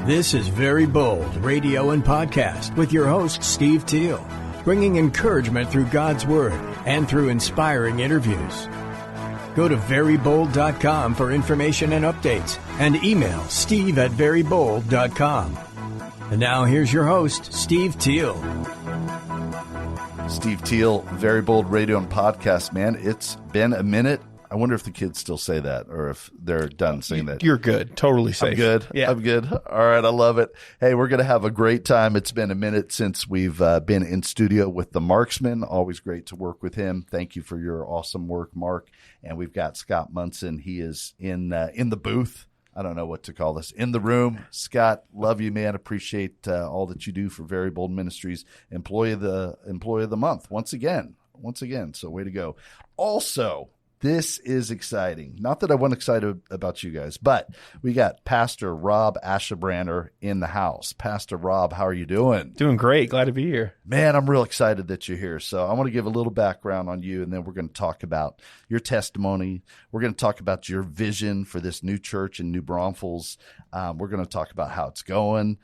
This is Very Bold Radio and Podcast with your host, Steve Teel, bringing encouragement through God's Word and through inspiring interviews. Go to verybold.com for information and updates, and email steve@verybold.com. And now here's your host, Steve Teel. Steve Teel, Very Bold Radio and Podcast. Man, it's been a minute. I wonder if the kids still say that or if they're done saying that. You're good. Totally safe. I'm good. Yeah. I'm good. All right. I love it. Hey, we're going to have a great time. It's been a minute since we've been in studio with the Marksman. Always great to work with him. Thank you for your awesome work, Mark. And we've got Scott Munson. He is in the booth. I don't know what to call this. In the room. Scott, love you, man. Appreciate all that you do for Very Bold Ministries. Employee of the month once again. So way to go. Also, this is exciting. Not that I wasn't excited about you guys, but we got Pastor Rob Ashabranner in the house. Pastor Rob, how are you doing? Doing great. Glad to be here. Man, I'm real excited that you're here. So I want to give a little background on you, and then we're going to talk about your testimony. We're going to talk about your vision for this new church in New Braunfels. We're going to talk about how it's going.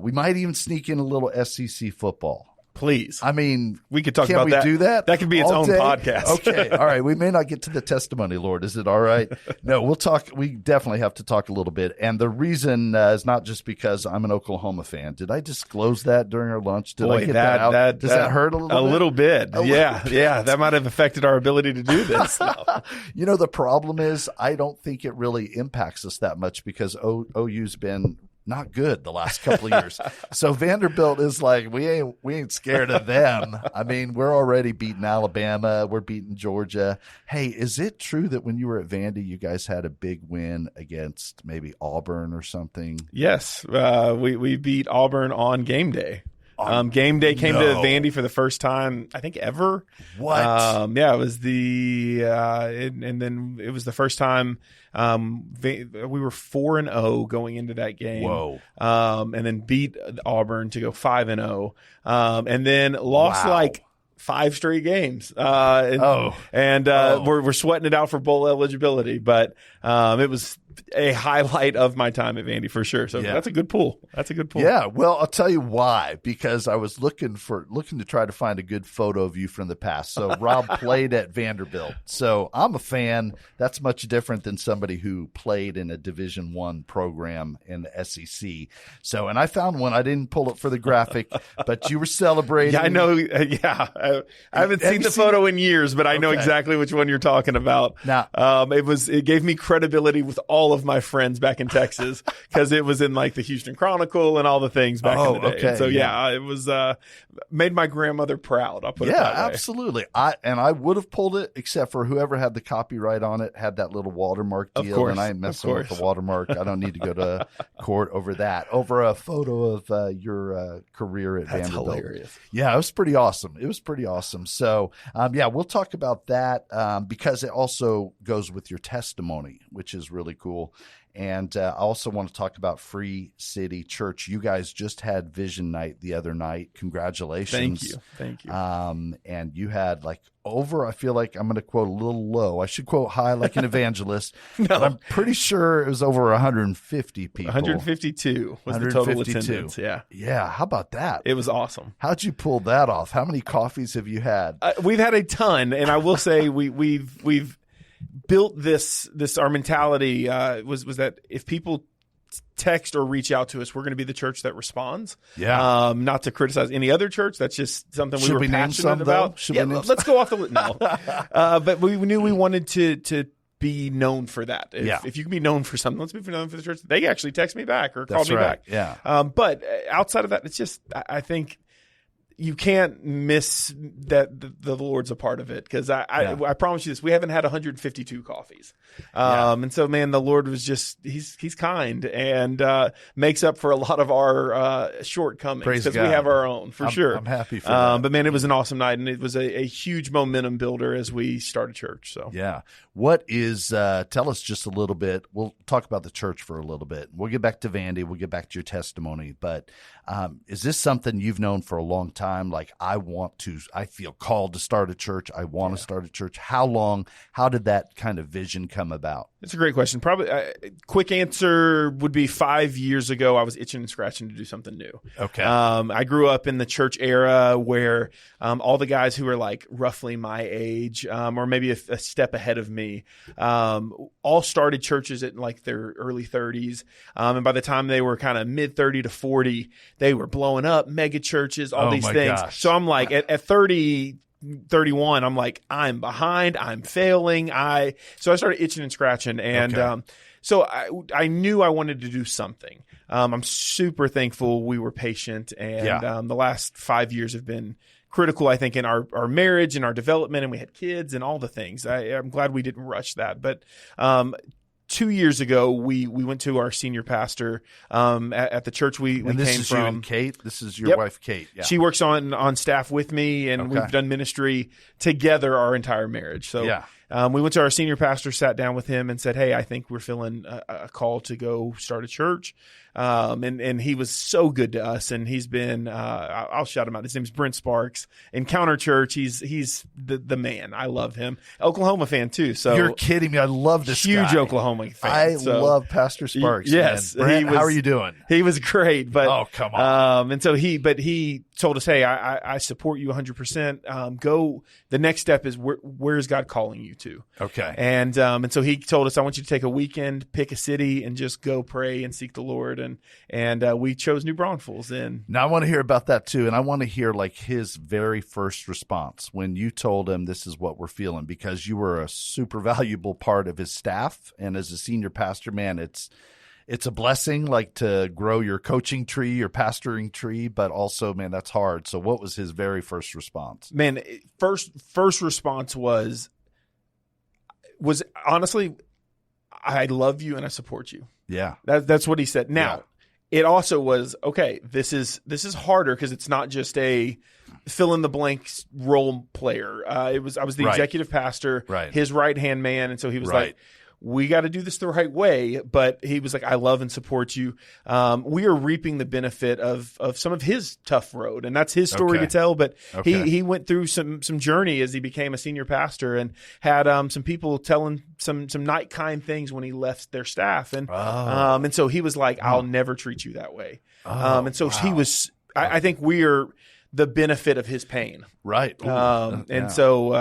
We might even sneak in a little SEC football. Please. I mean, we could talk about that. Can we do that? That could be its own podcast. Okay. All right. We may not get to the testimony, Lord. Is it all right? No, we'll talk. We definitely have to talk a little bit. And the reason is not just because I'm an Oklahoma fan. Did I disclose that during our lunch? Did I get that out? Does that hurt a little bit? A little bit. Yeah. That might have affected our ability to do this. You know, the problem is I don't think it really impacts us that much because OU's been not good the last couple of years. So Vanderbilt is like, we ain't scared of them. I mean, we're already beating Alabama. We're beating Georgia. Hey, is it true that when you were at Vandy, you guys had a big win against maybe Auburn or something? Yes. We beat Auburn on game day. Game day came to Vandy for the first time, I think, ever. What? Yeah, it was and then it was the first time we were 4-0 going into that game. Whoa. And then beat Auburn to go 5-0. And then lost like 5 straight games. We're sweating it out for bowl eligibility, but it was a highlight of my time at Vandy for sure. So that's a good pull. Yeah. Well, I'll tell you why, because I was looking to try to find a good photo of you from the past. So Rob played at Vanderbilt. So I'm a fan. That's much different than somebody who played in a Division I program in the SEC. So, and I found one. I didn't pull it for the graphic, but you were celebrating. Yeah, I know. Yeah. I haven't seen the photo in years, but I know exactly which one you're talking about. Now, it gave me credibility with all of my friends back in Texas because it was in like the Houston Chronicle and all the things back in the day. Okay. So it was made my grandmother proud. I'll put it that way. Yeah, absolutely. I would have pulled it except for whoever had the copyright on it had that little watermark deal, of course, and I ain't messing with the watermark. I don't need to go to court over that. Over a photo of your career at Vanderbilt. That's hilarious. Yeah, it was pretty awesome. So, we'll talk about that because it also goes with your testimony, which is really cool. And I also want to talk about Free City Church. You guys just had Vision Night the other night. Congratulations. Thank you. And you had I feel like I'm going to quote a little low. I should quote high like an evangelist. No. But I'm pretty sure it was over 150 people. 152 was the total attendance. Yeah. Yeah. How about that? It was awesome. How'd you pull that off? How many coffees have you had? We've had a ton. And I will say we've built this our mentality was that if people text or reach out to us, we're going to be the church that responds. Yeah. Not to criticize any other church. That's just something we were passionate about. Let's go off the no. But we knew we wanted to be known for that. If you can be known for something, let's be known for the church. They actually text me back or call me back. Yeah. But outside of that, it's just I think you can't miss that the Lord's a part of it because I promise you this: we haven't had 152 coffees, and so man, the Lord was just he's kind and makes up for a lot of our shortcomings because we have our own for sure. I'm happy for that. But man, it was an awesome night and it was a huge momentum builder as we started church. So yeah, what is? Tell us just a little bit. We'll talk about the church for a little bit. We'll get back to Vandy. We'll get back to your testimony. But is this something you've known for a long time? time, like, I feel called to start a church. I want to start a church. How did that kind of vision come about? It's a great question. Probably quick answer would be 5 years ago, I was itching and scratching to do something new. Okay. I grew up in the church era where all the guys who were like roughly my age or maybe a step ahead of me all started churches at like their early 30s. And by the time they were kind of mid 30 to 40, they were blowing up, mega churches, all these things. Gosh. So I'm like at 30, 31, I'm like, I'm behind, I'm failing. So I started itching and scratching. And so I knew I wanted to do something. I'm super thankful we were patient. And the last 5 years have been critical, I think, in our marriage and our development. And we had kids and all the things. I'm glad we didn't rush that. But 2 years ago, we went to our senior pastor at the church we came from. This is you and Kate? This is your wife, Kate. Yeah. She works on staff with me, and we've done ministry together our entire marriage. So we went to our senior pastor, sat down with him, and said, hey, I think we're feeling a call to go start a church. And he was so good to us, and he's been I'll shout him out. His name's Brent Sparks. Encounter Church, he's the man. I love him. Oklahoma fan too. So you're kidding me. I love this huge guy. Oklahoma fan. I love Pastor Sparks. Yes, Brent, how are you doing? He was great, but oh, come on. And so he told us, hey, I support you 100%. Go. The next step is where is God calling you to? Okay. And so he told us, I want you to take a weekend, pick a city, and just go pray and seek the Lord. And we chose New Braunfels. And now I want to hear about that too. And I want to hear like his very first response when you told him this is what we're feeling, because you were a super valuable part of his staff. And as a senior pastor, man, it's a blessing, like, to grow your coaching tree, your pastoring tree, but also, man, that's hard. So what was his very first response? Man, first response was honestly, I love you and I support you. Yeah. That's what he said. Now, it also was, okay, this is harder because it's not just a fill in the blanks role player. I was the executive pastor, his right-hand man. And so he was like, we got to do this the right way. But he was like, I love and support you. We are reaping the benefit of some of his tough road, and that's his story to tell. But he went through some journey as he became a senior pastor, and had some people telling some not kind things when he left their staff. And so he was like, I'll never treat you that way. And so he was, I think we are the benefit of his pain. Right. So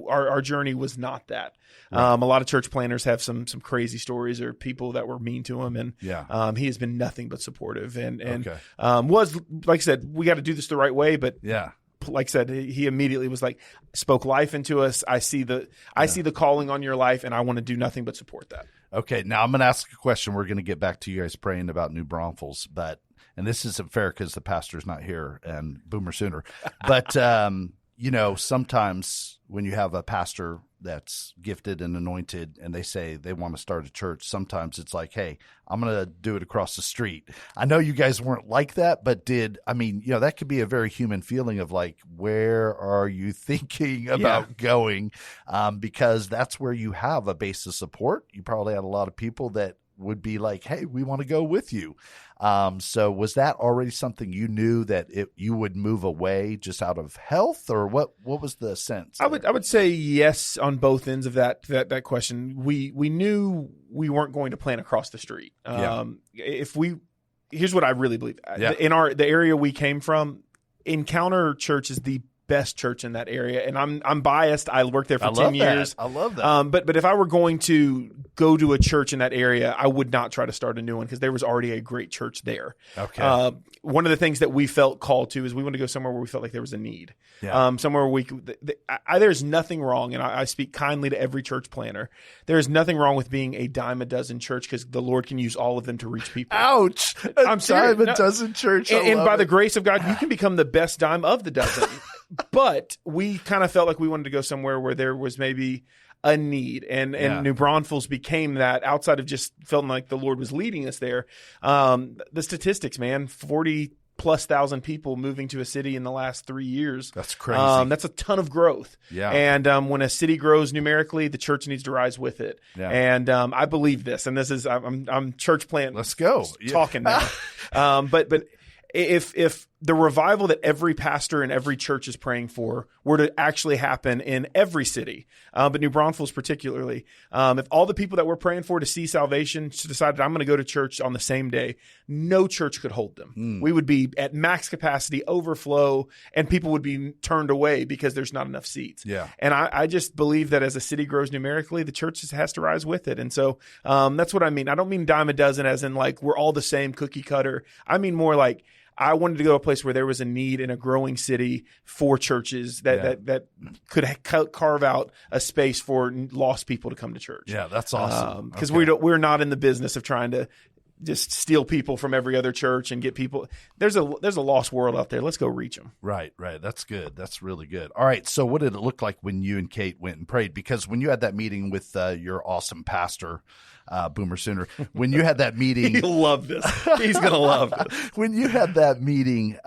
our journey was not that. Right. A lot of church planners have some crazy stories or people that were mean to him, and he has been nothing but supportive. And was, like I said, we got to do this the right way. But like I said, he immediately was like, spoke life into us. I see the calling on your life, and I want to do nothing but support that. Okay, now I'm going to ask a question. We're going to get back to you guys praying about New Braunfels, and this isn't fair because the pastor's not here and Boomer Sooner. But sometimes when you have a pastor that's gifted and anointed and they say they want to start a church, sometimes it's like, hey, I'm going to do it across the street. I know you guys weren't like that, but that could be a very human feeling of like, where are you thinking about going? Because that's where you have a base of support. You probably had a lot of people that would be like, hey, we want to go with you. So was that already something you knew that you would move away just out of health, or what was the sense? I would say yes on both ends of that question. We knew we weren't going to plant across the street. Here's what I really believe. In the area we came from, Encounter Church is the best church in that area, and I'm biased. I worked there for 10 years. I love that. But if I were going to go to a church in that area, I would not try to start a new one because there was already a great church there. Okay. One of the things that we felt called to is we want to go somewhere where we felt like there was a need. Yeah. Somewhere where we could. There's nothing wrong, and I speak kindly to every church planner. There is nothing wrong with being a dime a dozen church because the Lord can use all of them to reach people. Ouch! I'm serious. Dime a dozen church. And by the grace of God, you can become the best dime of the dozen. But we kind of felt like we wanted to go somewhere where there was maybe a need, and New Braunfels became that. Outside of just feeling like the Lord was leading us there, the statistics, man, 40,000+ people moving to a city in the last 3 years. That's crazy. That's a ton of growth. Yeah. And when a city grows numerically, the church needs to rise with it. Yeah. And I believe this, and this is I'm church plant. Let's go talking now. But if the revival that every pastor and every church is praying for were to actually happen in every city, but New Braunfels particularly. If all the people that we're praying for to see salvation decided I'm going to go to church on the same day, no church could hold them. We would be at max capacity, overflow, and people would be turned away because there's not enough seats. Yeah. And I just believe that as a city grows numerically, the church has to rise with it. And so that's what I mean. I don't mean dime a dozen as in like we're all the same cookie cutter. I mean more like I wanted to go to a place where there was a need in a growing city for churches that could carve out a space for lost people to come to church. Yeah, that's awesome. Because we're not in the business of trying to just steal people from every other church and get people. There's a lost world out there. Let's go reach them. Right. That's good. That's really good. All right. So what did it look like when you and Kate went and prayed? Because when you had that meeting with your awesome pastor, Boomer Sooner, when you had that meeting, he'll love this. He's going to love this. When you had that meeting,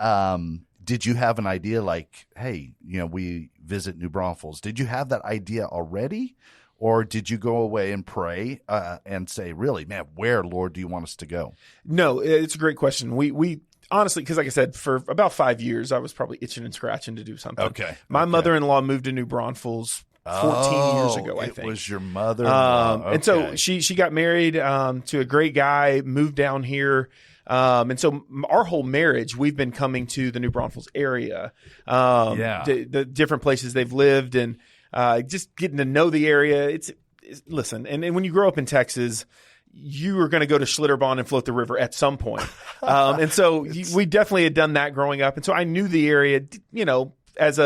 did you have an idea like, hey, we visit New Braunfels? Did you have that idea already? Or did you go away and pray and say, really, man, where, Lord, do you want us to go? No, it's a great question. We honestly, because like I said, for about 5 years, I was probably itching and scratching to do something. Okay. My mother-in-law moved to New Braunfels 14 years ago, I think. It was your mother-in-law. And so she got married to a great guy, moved down here. And so our whole marriage, we've been coming to the New Braunfels area, the different places they've lived and just getting to know the area. Listen, and when you grow up in Texas, you are going to go to Schlitterbahn and float the river at some point. And so we definitely had done that growing up. And so I knew the area, as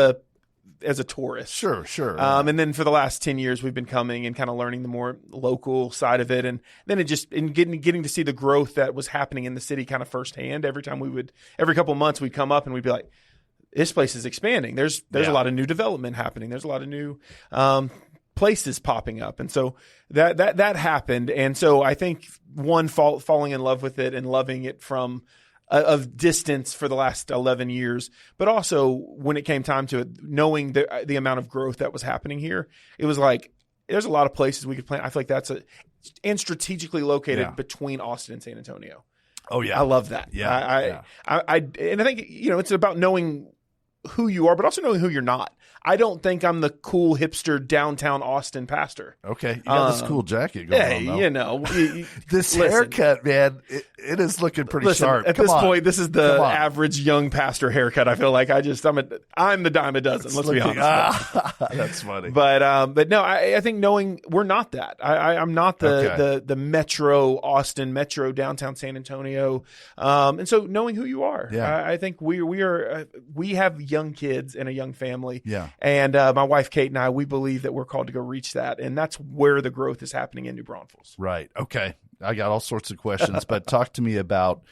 a tourist. Sure. And then for the last 10 years, we've been coming and kind of learning the more local side of it. And then getting to see the growth that was happening in the city kind of firsthand. Every couple of months we'd come up and we'd be like, this place is expanding. There's a lot of new development happening. There's a lot of new places popping up. And so that happened. And so I think falling in love with it and loving it from of distance for the last 11 years, but also when it came time to it, knowing the amount of growth that was happening here, it was like, there's a lot of places we could plant. I feel like and strategically located between Austin and San Antonio. Oh yeah. I love that. Yeah. I think, it's about knowing who you are, but also knowing who you're not. I don't think I'm the cool hipster downtown Austin pastor. Okay. You got this cool jacket going on, though. This haircut, man, it is looking pretty sharp. At this point, this is the average young pastor haircut. I feel like I'm the dime a dozen. Let's be honest. That's funny. But no, I think knowing we're not that. I'm not the metro Austin, metro downtown San Antonio. And so knowing who you are, I think we have young kids and a young family. Yeah. And my wife, Kate, and I, we believe that we're called to go reach that. And that's where the growth is happening in New Braunfels. Right. Okay. I got all sorts of questions, but talk to me about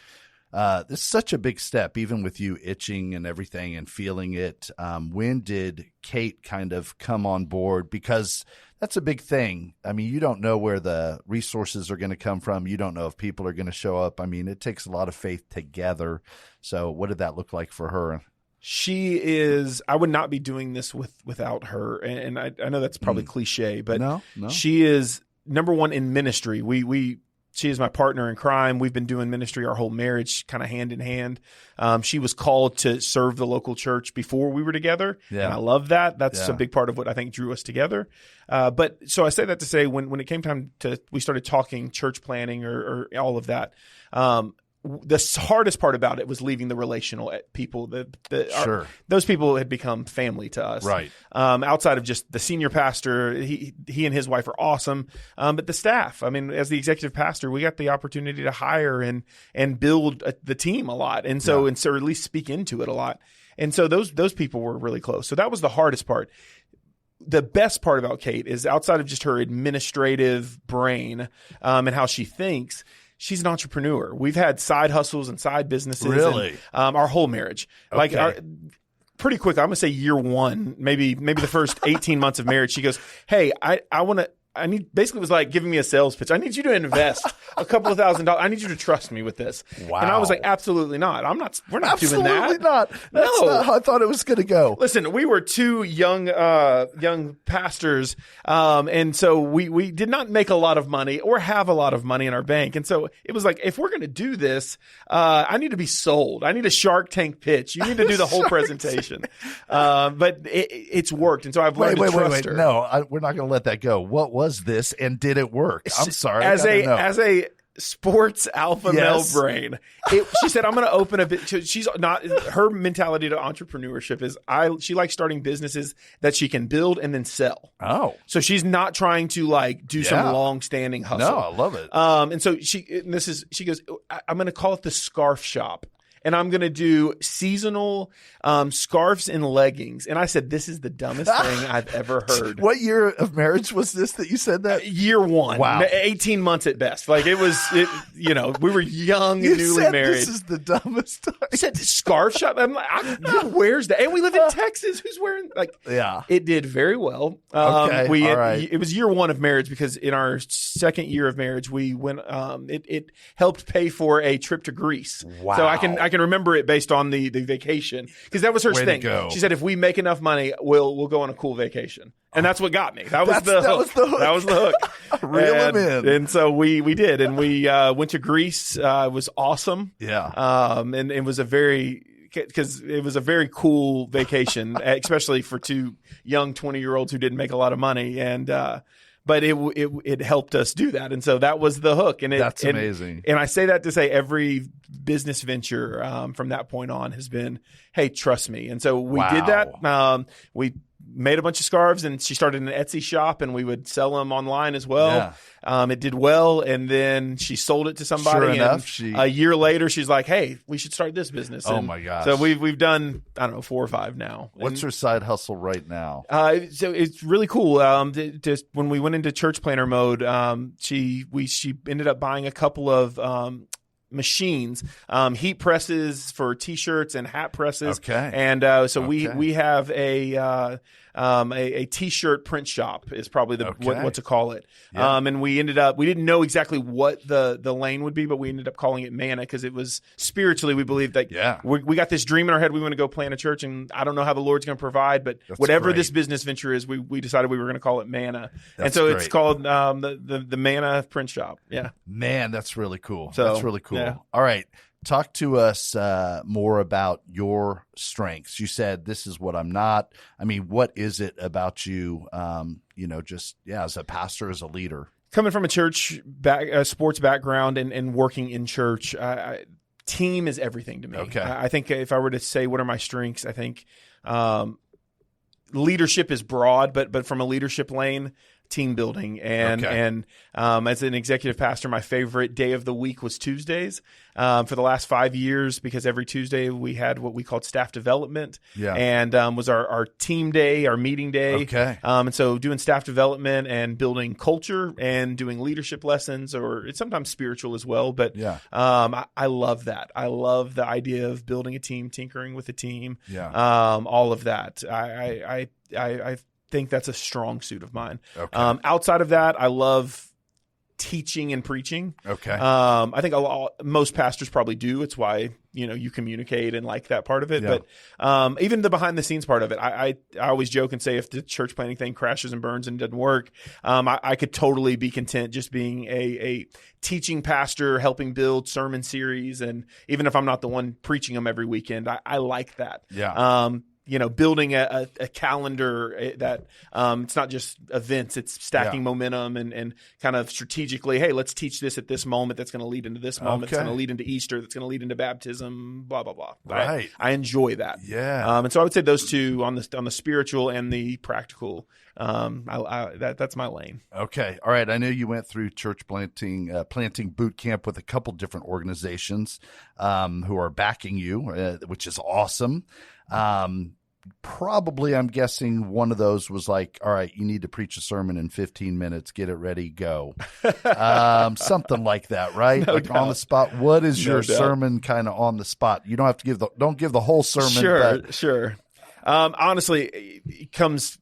this is such a big step, even with you itching and everything and feeling it. When did Kate kind of come on board? Because that's a big thing. I mean, you don't know where the resources are going to come from. You don't know if people are going to show up. I mean, it takes a lot of faith together. So what did that look like for her? I would not be doing this without her. And I know that's probably cliche, but no. She is number one in ministry. She is my partner in crime. We've been doing ministry our whole marriage, kind of hand in hand. She was called to serve the local church before we were together. Yeah. And I love that. That's a big part of what I think drew us together. But so I say that to say when it came time we started talking church planning or all of that, the hardest part about it was leaving the relational people. Those people had become family to us. Right. Outside of just the senior pastor, he and his wife are awesome. But the staff, I mean, as the executive pastor, we got the opportunity to hire and build the team a lot. And so, or at least speak into it a lot. And so those people were really close. So that was the hardest part. The best part about Kate is outside of just her administrative brain, and how she thinks, she's an entrepreneur. We've had side hustles and side businesses. Really? And, our whole marriage. Okay. Pretty quick, I'm going to say year one, maybe the first 18 months of marriage, she goes, hey, I want to basically was like giving me a sales pitch. I need you to invest a couple of $1,000s. I need you to trust me with this. Wow. And I was like, absolutely not. We're not doing that. Absolutely not. That's not how I thought it was going to go. Listen, we were two young pastors, and so we did not make a lot of money or have a lot of money in our bank. And so it was like, if we're going to do this, I need to be sold. I need a Shark Tank pitch. You need to do the whole presentation. But it's worked. And so I've learned to trust her. No, we're not going to let that go. What was this, and did it work? I'm sorry. As a sports alpha male brain, she said, I'm going to open a bit. She's not, her mentality to entrepreneurship is she likes starting businesses that she can build and then sell. Oh, so she's not trying to like do some long standing hustle. No, I love it. And so she goes, I'm going to call it the Scarf Shop. And I'm going to do seasonal scarves and leggings. And I said, this is the dumbest thing I've ever heard. What year of marriage was this that you said that? Year one. Wow. 18 months at best. Like we were young and newly married. This is the dumbest time. I said, scarf shop? I'm like, who wears that? And we live in Texas. Who's wearing, it did very well. Okay. All right. It was year one of marriage because in our second year of marriage, we went, it helped pay for a trip to Greece. Wow. So I can remember it based on the vacation because that was her thing. She said, if we make enough money, we'll go on a cool vacation. And that's what got me. That was the hook. That was the hook. Reel him in. And so we did. And we went to Greece. It was awesome. Yeah. And it was a very cool vacation, especially for two young 20-year-olds who didn't make a lot of money. And but it helped us do that. And so that was the hook. And that's amazing. And I say that to say every business venture from that point on has been, hey, trust me. And so we did that. We made a bunch of scarves, and she started an Etsy shop, and we would sell them online as well. Yeah. It did well, and then she sold it to somebody. Sure enough, a year later, she's like, "Hey, we should start this business." Oh my gosh! So we've done 4 or 5 now. What's her side hustle right now? So it's really cool. Just when we went into church planner mode, she ended up buying a couple of machines, heat presses for T-shirts and hat presses. Okay. And we have a T-shirt print shop is probably what to call it. Yeah. And we didn't know exactly what the lane would be, but we ended up calling it Manna because it was spiritually, we believed that we got this dream in our head. We want to go plant a church, and I don't know how the Lord's going to provide, but whatever this business venture is, we decided we were going to call it Manna. And so it's called the Manna print shop. Yeah. Man, that's really cool. That's really cool. Yeah. All right. Talk to us more about your strengths. You said, this is what I'm not. I mean, what is it about you, as a pastor, as a leader? Coming from a church sports background and working in church, team is everything to me. Okay. I think if I were to say what are my strengths, I think leadership is broad, but from a leadership lane, team building. And as an executive pastor, my favorite day of the week was Tuesdays for the last 5 years, because every Tuesday we had what we called staff development, and was our team day, our meeting day. Okay. And so doing staff development and building culture and doing leadership lessons, or it's sometimes spiritual as well. But I love that. I love the idea of building a team, tinkering with a team, all of that. I think that's a strong suit of mine. Okay. Outside of that, I love teaching and preaching. Okay. I think most pastors probably do. It's why, you communicate and like that part of it. Yeah. But even the behind the scenes part of it, I always joke and say if the church planting thing crashes and burns and doesn't work, I could totally be content just being a teaching pastor, helping build sermon series. And even if I'm not the one preaching them every weekend, I like that. Yeah. Building a calendar that it's not just events, it's stacking momentum and kind of strategically, hey, let's teach this at this moment that's going to lead into this moment, that's going to lead into Easter, that's going to lead into baptism, blah, blah, blah. Right. I enjoy that. Yeah. And so I would say those two on the spiritual and the practical, that's my lane. Okay. All right. I know you went through church planting boot camp with a couple different organizations who are backing you, which is awesome. Probably, I'm guessing one of those was like, all right, you need to preach a sermon in 15 minutes, get it ready, go. Something like that, right? No like doubt. On the spot. What is your doubt. sermon kind of on the spot? You don't have to don't give the whole sermon. Sure. Honestly, it comes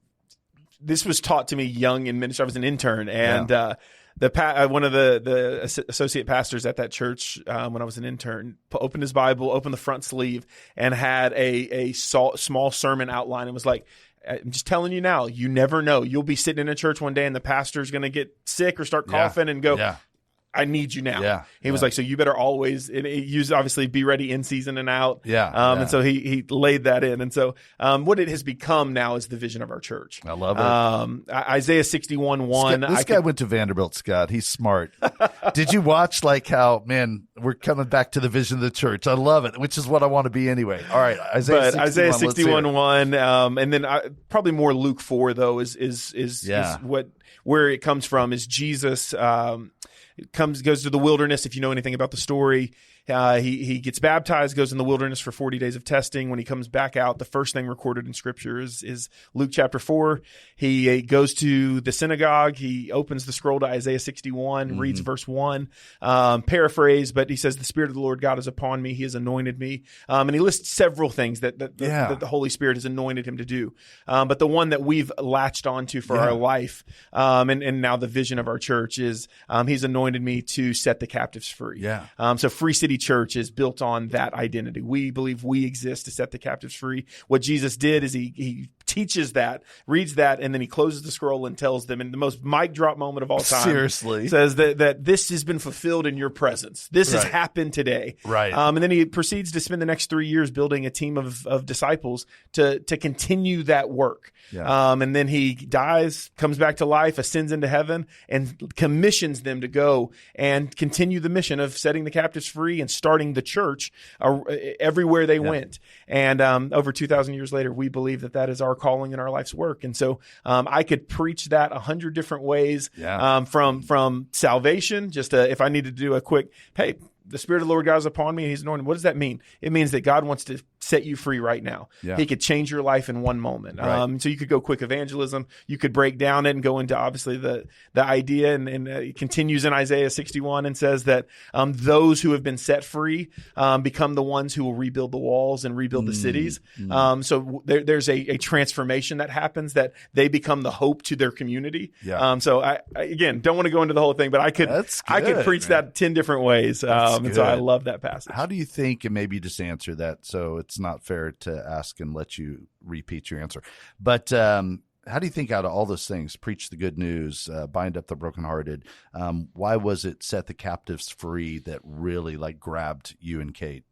this was taught to me young in ministry. I was an intern, and one of the associate pastors at that church when I was an intern opened his Bible, opened the front sleeve, and had a small sermon outline, and was like, I'm just telling you now, you never know. You'll be sitting in a church one day and the pastor's going to get sick or start coughing and go, I need you now. Yeah. He was like, so you better always use, obviously, be ready in season and out. And so he laid that in. And so what it has become now is the vision of our church. I love it. Isaiah 61:1. This guy went to Vanderbilt, Scott. He's smart. Did you watch like how, man, we're coming back to the vision of the church. I love it, which is what I want to be anyway. All right. Isaiah 61:1. And then probably more Luke 4, though, is where it comes from is Jesus goes to the wilderness. If you know anything about the story, he gets baptized, goes in the wilderness for 40 days of testing. When he comes back out, the first thing recorded in Scripture is Luke chapter 4. He goes to the synagogue. He opens the scroll to Isaiah 61, reads verse 1, paraphrase, but he says, the Spirit of the Lord God is upon me. He has anointed me. And he lists several things that the Holy Spirit has anointed him to do. But the one that we've latched onto for our life, and now the vision of our church is he's anointed me to set the captives free. So Free City Church is built on that identity. We believe we exist to set the captives free. What Jesus did is he teaches that, reads that, and then he closes the scroll and tells them in the most mic drop moment of all time. Seriously. Says that this has been fulfilled in your presence. This has happened today. And then he proceeds to spend the next 3 years building a team of disciples to continue that work. And then he dies, comes back to life, ascends into heaven, and commissions them to go and continue the mission of setting the captives free and starting the church everywhere they went. And over 2,000 years later, we believe that is our calling in our life's work. And so I could preach that 100 different ways, from salvation, just if I needed to do a quick, hey, the Spirit of the Lord God is upon me and he's anointed. What does that mean? It means that God wants to set you free right now. He could change your life in one moment. So you could go quick evangelism. You could break down it and go into obviously the idea, and it continues in Isaiah 61 and says that those who have been set free become the ones who will rebuild the walls and rebuild the cities. So there's a transformation that happens, that they become the hope to their community. So I again don't want to go into the whole thing, but I could preach that 10 different ways. And so I love that passage. How do you think, and maybe just answer that, so it's not fair to ask and let you repeat your answer, but how do you think out of all those things, preach the good news, bind up the brokenhearted, why was it set the captives free that really like grabbed you and Kate?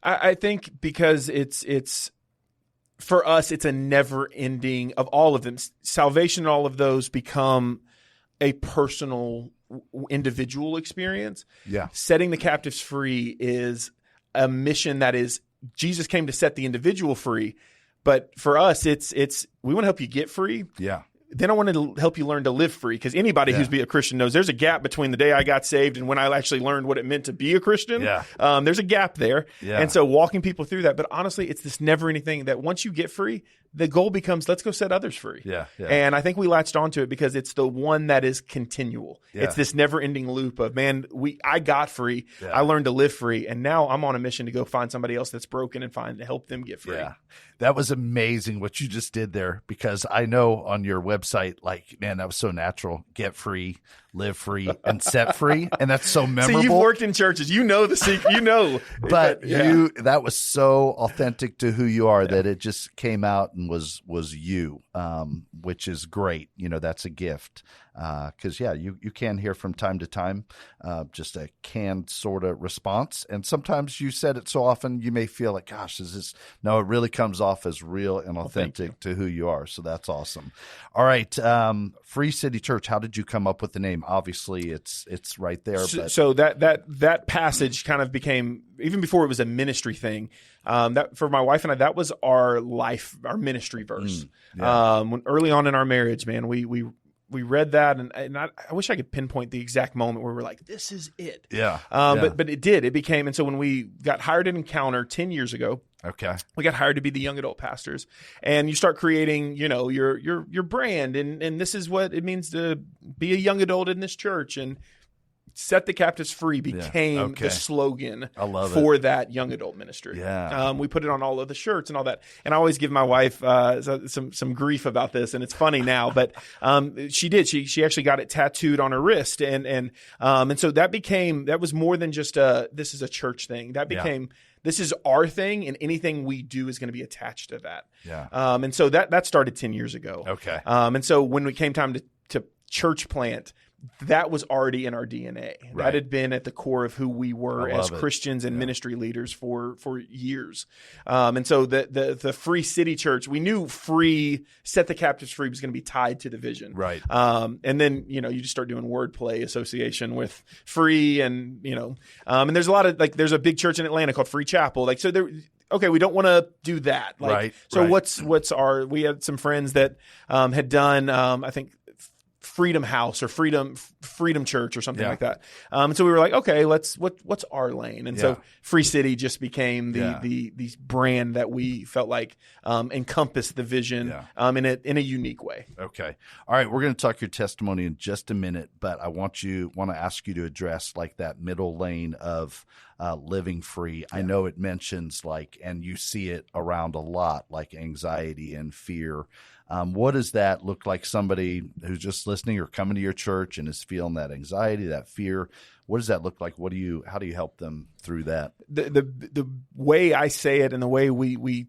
I think because it's for us, it's a never ending of all of them. Salvation, all of those become a personal individual experience. Setting the captives free is a mission that is, Jesus came to set the individual free, but for us, it's we want to help you get free. Then I wanted to help you learn to live free, because anybody who's a Christian knows there's a gap between the day I got saved and when I actually learned what it meant to be a Christian. There's a gap there. And so walking people through that. But honestly, it's this never-ending thing that once you get free, the goal becomes, let's go set others free. And I think we latched onto it because it's the one that is continual. It's this never-ending loop of, man, I got free, I learned to live free, and now I'm on a mission to go find somebody else that's broken and to help them get free. That was amazing what you just did there, because I know on your website, like, man, that was so natural. Get free, live free, and set free. And that's so memorable. See, you've worked in churches. You know the secret. You know. But that was so authentic to who you are that it just came out and was you, which is great. You know, that's a gift. Because, you can hear from time to time just a canned sort of response. And sometimes you said it so often, you may feel like, gosh, no, it really comes off as real and authentic to who you are. So that's awesome. All right. Free City Church, how did you come up with the name? Obviously, it's right there. So that passage kind of became, even before it was a ministry thing, that for my wife and I, that was our ministry verse. When early on in our marriage, man, we read that, and I wish I could pinpoint the exact moment where we're like, this is it. But it did. It became, and so when we got hired at Encounter 10 years ago, we got hired to be the young adult pastors, and you start creating, your brand, and this is what it means to be a young adult in this church, and Set the Captives Free became the slogan for that young adult ministry. Yeah. We put it on all of the shirts and all that. And I always give my wife some grief about this, and it's funny now, but she did. She actually got it tattooed on her wrist, and so that was more than just this is a church thing. That became this is our thing, and anything we do is going to be attached to that. Yeah. And so that started 10 years ago. Okay. And so when it came time to church plant, that was already in our DNA. Right. That had been at the core of who we were as Christians and Yeah. ministry leaders for years. And so the Free City Church, we knew Set the Captives Free was going to be tied to the vision. Right. And then, you just start doing wordplay association with free and, and there's a lot of, there's a big church in Atlanta called Free Chapel. Okay, we don't want to do that. Right. So right. we had some friends that had done, I think, Freedom House or Freedom Church or something like that. And so we were like, okay, what's our lane? And so Free City just became the brand that we felt like encompassed the vision in a unique way. Okay. All right. We're going to talk your testimony in just a minute, but I want to ask you to address that middle lane of living free. I know it mentions and you see it around a lot, like anxiety and fear. What does that look like? Somebody who's just listening or coming to your church and is feeling that anxiety, that fear. What does that look like? How do you help them through that? The way I say it and the way we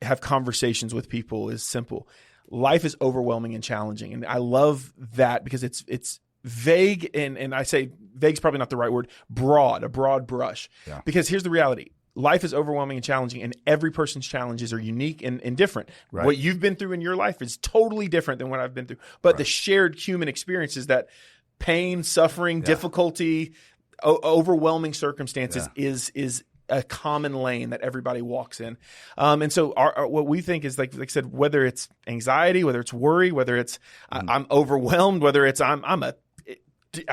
have conversations with people is simple. Life is overwhelming and challenging, and I love that because it's vague, and I say vague's probably not the right word. A broad brush. Yeah. Because here's the reality. Life is overwhelming and challenging, and every person's challenges are unique and different. Right. What you've been through in your life is totally different than what I've been through. But the shared human experience is that pain, suffering, difficulty, overwhelming circumstances is a common lane that everybody walks in. And so what we think is, like I said, whether it's anxiety, whether it's worry, whether it's I'm overwhelmed, whether it's I'm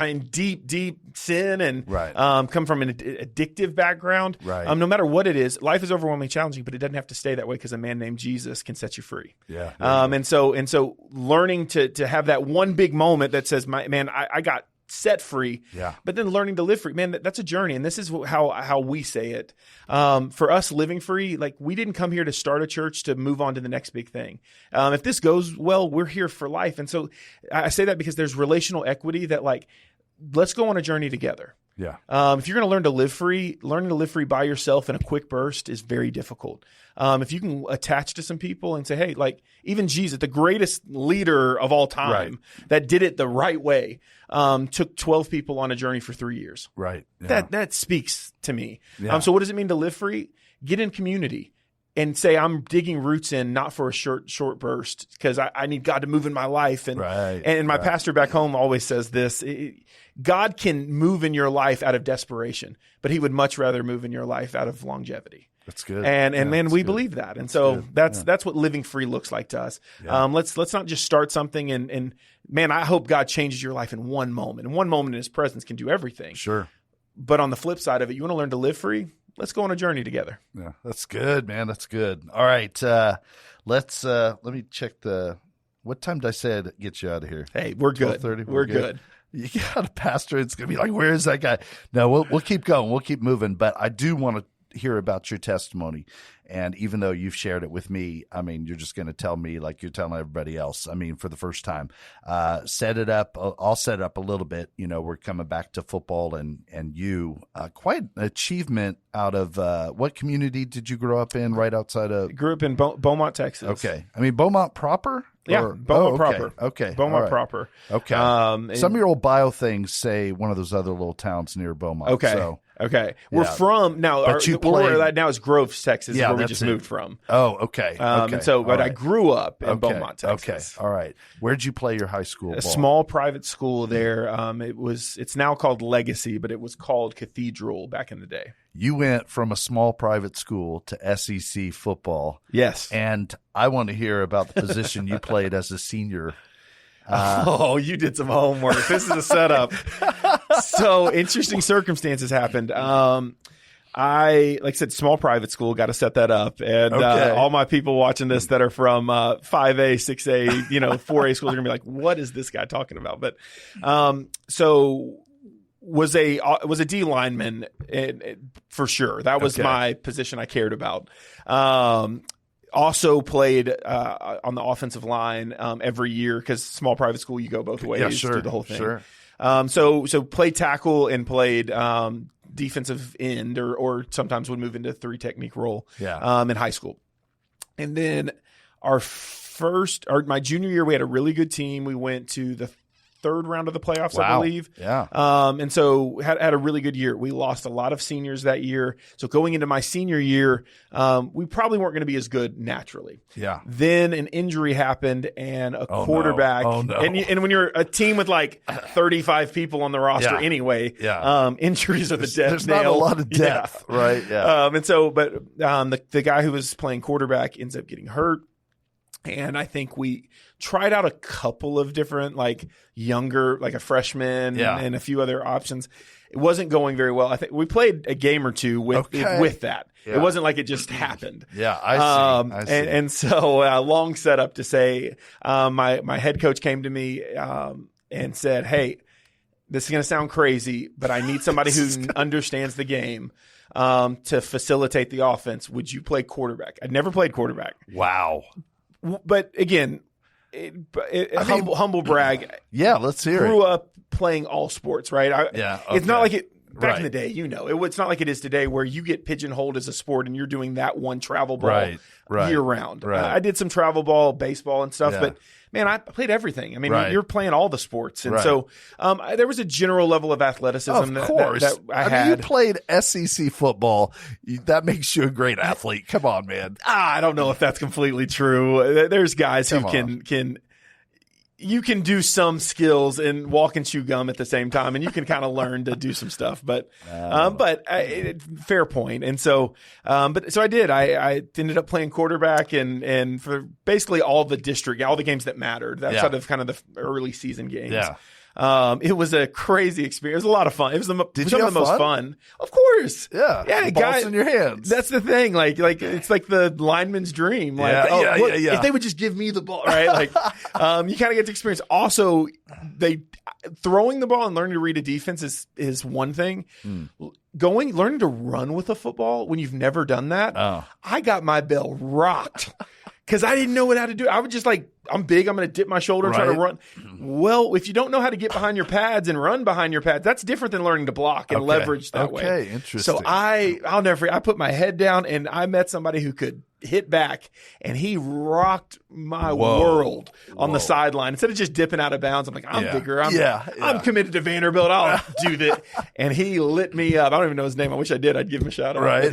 in deep sin and come from an addictive background. Right. No matter what it is, life is overwhelmingly challenging, but it doesn't have to stay that way because a man named Jesus can set you free. Yeah. And so learning to have that one big moment that says, I got set free. Yeah. But then learning to live free, man, that's a journey. And this is how we say it. For us, living free, we didn't come here to start a church to move on to the next big thing. If this goes well, we're here for life. And so I say that because there's relational equity that let's go on a journey together. Yeah. If you're going to learn to live free, learning to live free by yourself in a quick burst is very difficult. If you can attach to some people and say, hey, even Jesus, the greatest leader of all time that did it the right way, took 12 people on a journey for 3 years. Right. Yeah. That speaks to me. Yeah. So what does it mean to live free? Get in community and say, I'm digging roots in, not for a short burst, because I need God to move in my life. And my pastor back home always says this, God can move in your life out of desperation, but he would much rather move in your life out of longevity. That's good. And man, we believe that. And so that's what living free looks like to us. Yeah. Let's not just start something and man, I hope God changes your life in one moment. And one moment in his presence can do everything. Sure. But on the flip side of it, you want to learn to live free? Let's go on a journey together. Yeah, that's good, man. That's good. All right. Let me check what time did I say I'd get you out of here? Hey, we're good. 12:30? We're good. You got a pastor. It's going to be like, where is that guy? No, we'll keep going. We'll keep moving. But I do want to hear about your testimony. And even though you've shared it with me, you're just going to tell me like you're telling everybody else. For the first time, set it up. I'll set it up a little bit. We're coming back to football and you, quite an achievement out of, what community did you grow up in right outside of? Grew up in Beaumont, Texas. Okay. Beaumont proper? Yeah, Beaumont proper. Okay. Beaumont proper. Okay. Some of your old bio things say one of those other little towns near Beaumont. Okay. So, okay. We're from now. Where we're at now is Grove, Texas. Yeah, where we just moved from. Oh, okay. And so, but I grew up in Beaumont, Texas. Okay. All right. Where'd you play your high school ball? A small private school there. It's now called Legacy, but it was called Cathedral back in the day. You went from a small private school to SEC football. Yes. And I want to hear about the position you played as a senior. You did some homework. This is a setup. So interesting circumstances happened. Like I said, small private school, got to set that up. And all my people watching this that are from 5A, 6A, 4A schools are going to be like, what is this guy talking about? But so was a D lineman for sure. That was my position I cared about. Also played on the offensive line every year because small private school, you go both ways through the whole thing. Sure. So played tackle and played defensive end or sometimes would move into 3 technique role in high school. And then my junior year, we had a really good team. We went to the 3rd round of the playoffs, I believe. Yeah. And so had a really good year. We lost a lot of seniors that year. So going into my senior year, we probably weren't going to be as good naturally. Yeah. Then an injury happened and a quarterback. No. No. And when you're a team with like 35 people on the roster anyway, injuries are the death There's nail. not a lot of depth, right? Yeah. And so, but the guy who was playing quarterback ends up getting hurt. And I think we tried out a couple of different, like younger, like a freshman and a few other options. It wasn't going very well. I think we played a game or two with that. Yeah. It wasn't like it just happened. Yeah, I see. And so long setup to say, my head coach came to me and said, "Hey, this is going to sound crazy, but I need somebody who understands the game to facilitate the offense. Would you play quarterback?" I'd never played quarterback. Wow. But again, humble brag. Yeah, let's hear it. Grew up playing all sports, right? It's not like it back in the day. It's not like it is today, where you get pigeonholed as a sport and you're doing that one travel ball year round. Right. I did some travel ball, baseball, and stuff, but man, I played everything. I mean, you're playing all the sports, and so there was a general level of athleticism that I had. Mean, you played SEC football. That makes you a great athlete. Come on, man. I don't know if that's completely true. There's guys who you can do some skills and walk and chew gum at the same time, and you can kind of learn to do some stuff. But fair point. And so, so I did. I ended up playing quarterback and for basically all the games that mattered. That's sort of kind of the early season games. Yeah. It was a crazy experience. It was a lot of fun. It was some of the most fun. Of course. Yeah. Yeah. Balls in your hands. That's the thing. Like it's like the lineman's dream. Like, if they would just give me the ball, right? Like, you kind of get to experience. Also, throwing the ball and learning to read a defense is one thing. Learning to run with a football when you've never done that. I got my bell rocked. Because I didn't know how to do it. I would just I'm big, I'm going to dip my shoulder and try to run. Well, if you don't know how to get behind your pads and run behind your pads, that's different than learning to block and leverage that way. Okay, interesting. So I'll never forget. I put my head down and I met somebody who could hit back, and he rocked my world on the sideline. Instead of just dipping out of bounds, I'm like, I'm bigger. I'm committed to Vanderbilt. I'll do that. And he lit me up. I don't even know his name. I wish I did. I'd give him a shout out. Right.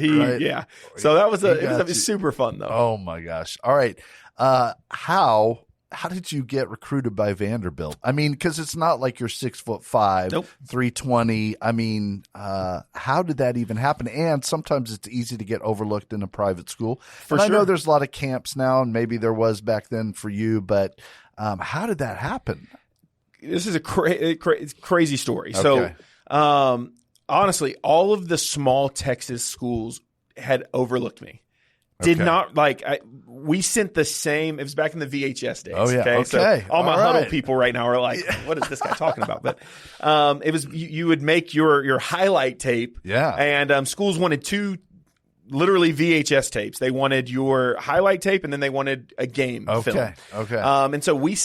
So that was it was super fun though. Oh my gosh. All right. How did you get recruited by Vanderbilt? I mean, because it's not like you're 6'5", 320. I mean, how did that even happen? And sometimes it's easy to get overlooked in a private school. I know there's a lot of camps now, and maybe there was back then for you, but how did that happen? This is a crazy story. Okay. So, honestly, all of the small Texas schools had overlooked me. Did not we sent the same. It was back in the VHS days. Oh yeah. Okay. So all my huddle people right now are like, "What is this guy talking about?" But it was you would make your highlight tape. Yeah. And schools wanted two, literally VHS tapes. They wanted your highlight tape, and then they wanted a game film. Okay. And so we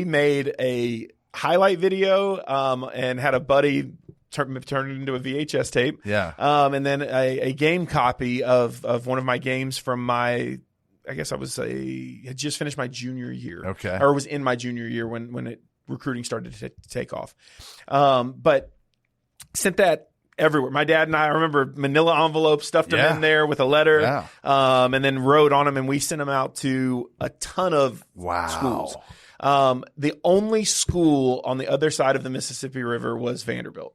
made a highlight video and had a buddy turn it into a VHS tape. Yeah. And then a game copy of one of my games from I guess had just finished my junior year. Okay. Or was in my junior year when recruiting started to take off. But sent that everywhere. My dad and I remember manila envelopes, stuffed them in there with a letter. Yeah. And then wrote on them, and we sent them out to a ton of schools. The only school on the other side of the Mississippi River was Vanderbilt.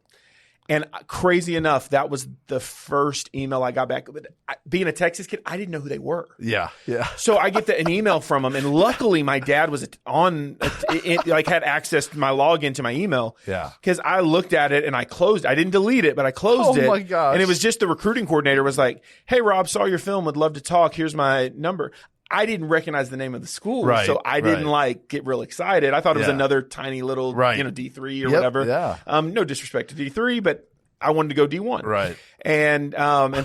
And crazy enough, that was the first email I got back. But being a Texas kid, I didn't know who they were. Yeah. So I get an email from them, and luckily my dad was had access to my login to my email. Yeah. Because I looked at it and I closed. I didn't delete it, but I closed it. Oh my gosh! And it was just the recruiting coordinator was like, "Hey Rob, saw your film. Would love to talk. Here's my number." I didn't recognize the name of the school, Right, so I didn't like get real excited. I thought it was Yeah. another tiny little, Right. D3 or Yep, whatever. yeah. No disrespect to D3, but I wanted to go D1. Right. And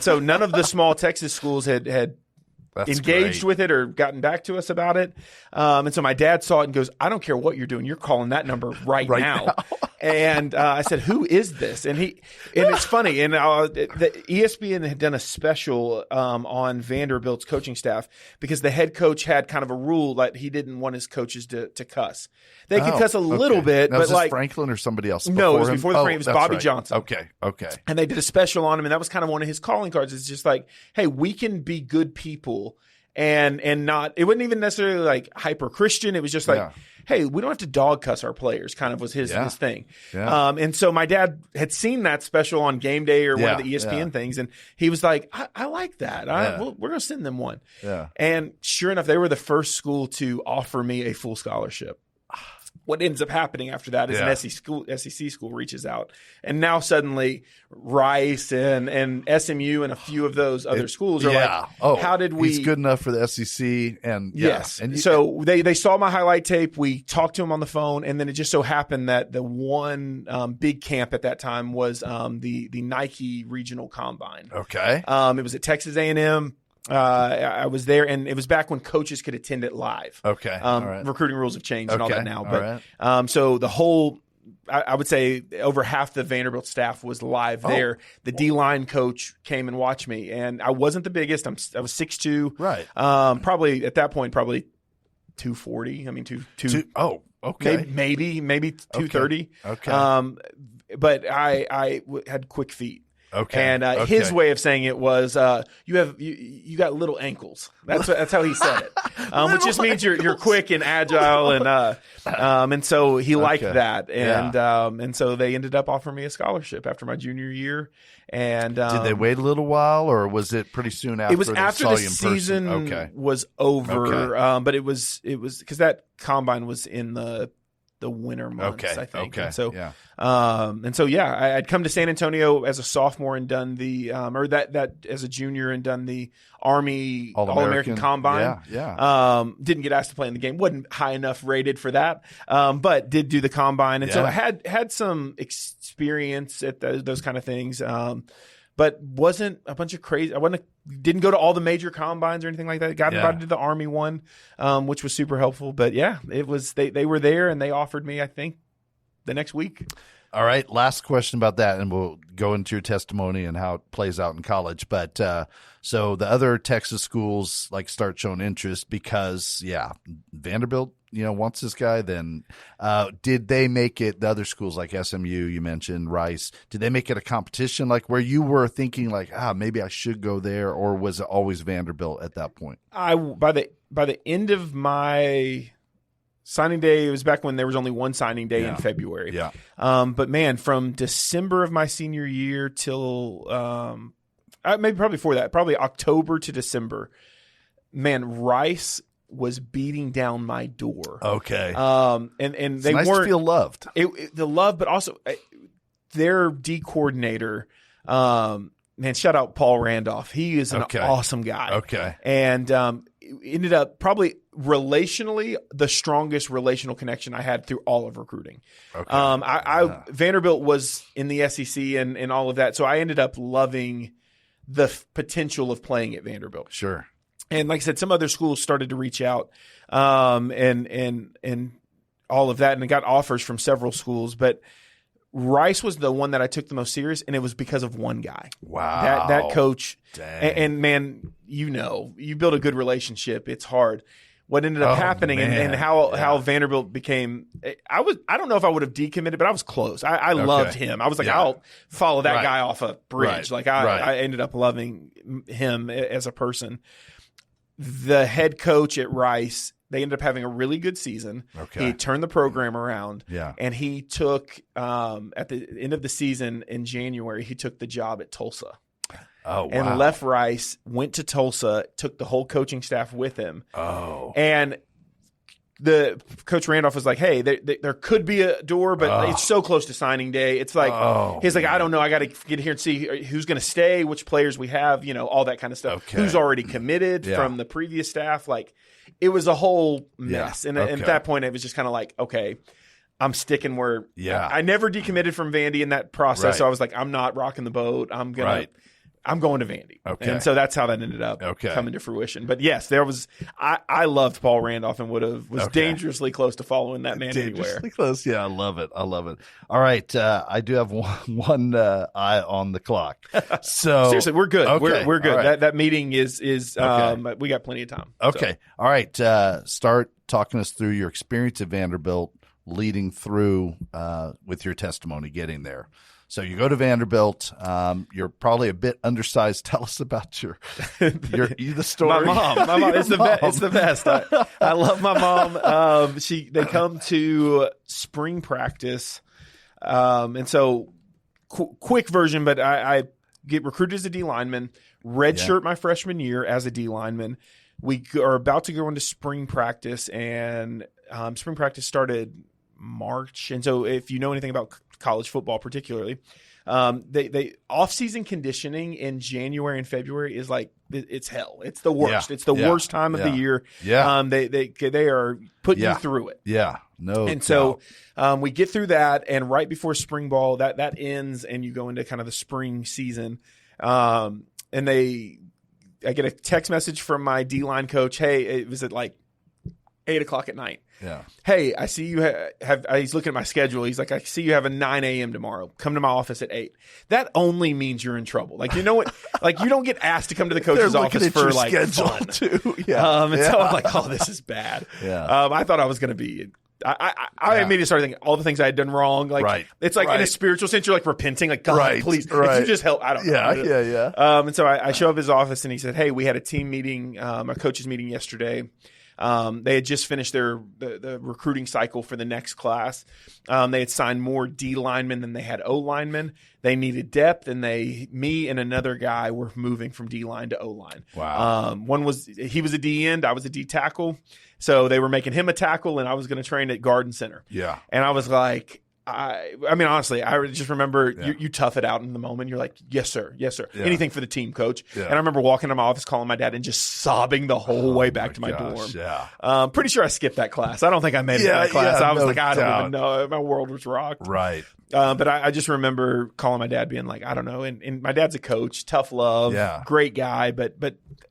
so none of the small Texas schools had That's engaged great. with it or gotten back to us about it. And so my dad saw it and goes, I don't care what you're doing. You're calling that number right now. And I said, who is this? And it's funny. And the ESPN had done a special on Vanderbilt's coaching staff because the head coach had kind of a rule that he didn't want his coaches to cuss. They could cuss a little bit, now, but was this like Franklin or somebody else? no, it was him? before the Franklin. It was that's Bobby right. Johnson. Okay. And they did a special on him, and that was kind of one of his calling cards. It's just like, hey, we can be good people and not. It wasn't even necessarily like hyper Christian. It was just like, hey, we don't have to dog cuss our players. Kind of was his thing. Yeah. And so my dad had seen that special on Game Day or one of the ESPN things, and he was like, I like that. We're going to send them one. Yeah. And sure enough, they were the first school to offer me a full scholarship. What ends up happening after that is an SEC school reaches out. And now suddenly Rice and SMU and a few of those other schools are like, how did we – he's good enough for the SEC. And yes. And so they saw my highlight tape. We talked to him on the phone. And then it just so happened that the one big camp at that time was the Nike Regional Combine. Okay. It was at Texas A&M. I was there, and it was back when coaches could attend it live. Okay. All right. Recruiting rules have changed and all that now. All But so the whole, I would say over half the Vanderbilt staff was live there. The D-line coach came and watched me, and I wasn't the biggest. I was 6'2". Right. Probably at that point, probably 240. I mean, okay. Maybe 230. Okay. But I had quick feet. Okay. And his way of saying it was, you got little ankles. That's how he said it, which just means you're quick and agile, and so he liked that, and so they ended up offering me a scholarship after my junior year. And did they wait a little while, or was it pretty soon after? It was after saw the you in person? season was over, Okay. but it was because that combine was in the winter months, I think. Okay. And so, I'd come to San Antonio as a sophomore and done the that as a junior and done the Army All-American Combine. Didn't get asked to play in the game. Wasn't high enough rated for that, but did do the Combine. And so I had some experience at those kind of things. But wasn't a bunch of crazy. Didn't go to all the major combines or anything like that. Got invited to the Army one, which was super helpful. But it was they were there and they offered me, I think, the next week. All right, last question about that, and we'll go into your testimony and how it plays out in college. But so the other Texas schools start showing interest because Vanderbilt wants this guy. Then did they make it? The other schools like SMU, you mentioned Rice. Did they make it a competition where you were thinking maybe I should go there, or was it always Vanderbilt at that point? By the end of my signing day, it was back when there was only one signing day in February. Yeah. But man, from December of my senior year till probably before that, probably October to December, man, Rice was beating down my door. Okay. And they nice weren't to feel loved. The love, but also their D coordinator. Man, shout out Paul Randolph. He is an awesome guy. Okay. And ended up probably relationally the strongest relational connection I had through all of recruiting. Okay. Vanderbilt was in the SEC and all of that, so I ended up loving the potential of playing at Vanderbilt. Sure. And like I said, some other schools started to reach out, and all of that, and I got offers from several schools, but Rice was the one that I took the most serious, and it was because of one guy. Wow. That coach. Dang. And man, you build a good relationship. It's hard. What ended up happening and how Vanderbilt became – I don't know if I would have decommitted, but I was close. I loved him. I was like, I'll follow that guy off a bridge. I ended up loving him as a person. The head coach at Rice – they ended up having a really good season. Okay. He turned the program around. Yeah. And he took, at the end of the season in January, he took the job at Tulsa. Oh, wow. And left Rice, went to Tulsa, took the whole coaching staff with him. Oh. And the Coach Randolph was like, hey, there could be a door, but it's so close to signing day. It's like, he's like, I don't know. I got to get here and see who's going to stay, which players we have, all that kind of stuff. Okay. Who's already committed from the previous staff. Like, it was a whole mess. And at that point, it was just kind of like, okay, I'm sticking where I never decommitted from Vandy in that process. Right. So I was like, I'm not rocking the boat. I'm going to Vandy. Okay. And so that's how that ended up coming to fruition. But yes, I loved Paul Randolph and was dangerously close to following that man anywhere. Close. Yeah, I love it. All right. I do have one eye on the clock. So seriously, we're good. Okay. We're good. Right. That meeting is we got plenty of time. Okay. So. All right. Start talking us through your experience at Vanderbilt leading through with your testimony getting there. So you go to Vanderbilt. You're probably a bit undersized. Tell us about the story. My mom. It's the best. I love my mom. They come to spring practice, and so quick version. But I get recruited as a D lineman. Redshirt my freshman year as a D lineman. We are about to go into spring practice, and spring practice started March. And so if you know anything about college football particularly, they off-season conditioning in January and February is like, it's hell. It's the worst. It's the worst time of the year. Yeah. They are putting you through it. Yeah. No. And so we get through that, and right before spring ball, that ends, and you go into kind of the spring season. And I get a text message from my D-line coach. Hey, it was at like 8:00 at night. Yeah. Hey, I see you have he's looking at my schedule. He's like, I see you have a 9 a.m. tomorrow. Come to my office at 8. That only means you're in trouble. Like, you know what? Like, you don't get asked to come to the coach's office for like fun. Too. Yeah. And so I'm like, oh, this is bad. Yeah. I thought I was going to be. I immediately started thinking all the things I had done wrong. Like, it's like in a spiritual sense, you're like repenting. Like, God, please, if you just help, I don't know. Yeah. And so I show up at his office, and he said, hey, we had a team meeting, a coaches meeting yesterday. They had just finished the recruiting cycle for the next class. They had signed more D linemen than they had O linemen. They needed depth, and me and another guy were moving from D line to O line. Wow. He was a D end, I was a D tackle. So they were making him a tackle, and I was going to train at guard and center. Yeah. And I was like, I mean, honestly, I just remember you tough it out in the moment. You're like, yes, sir. Yes, sir. Yeah. Anything for the team, coach. Yeah. And I remember walking to my office, calling my dad, and just sobbing the whole way back to my dorm. Yeah. Pretty sure I skipped that class. I don't think I made it to that class. I was like, I don't even know. My world was rocked. Right. But I just remember calling my dad, being like, I don't know. And my dad's a coach, tough love, great guy. But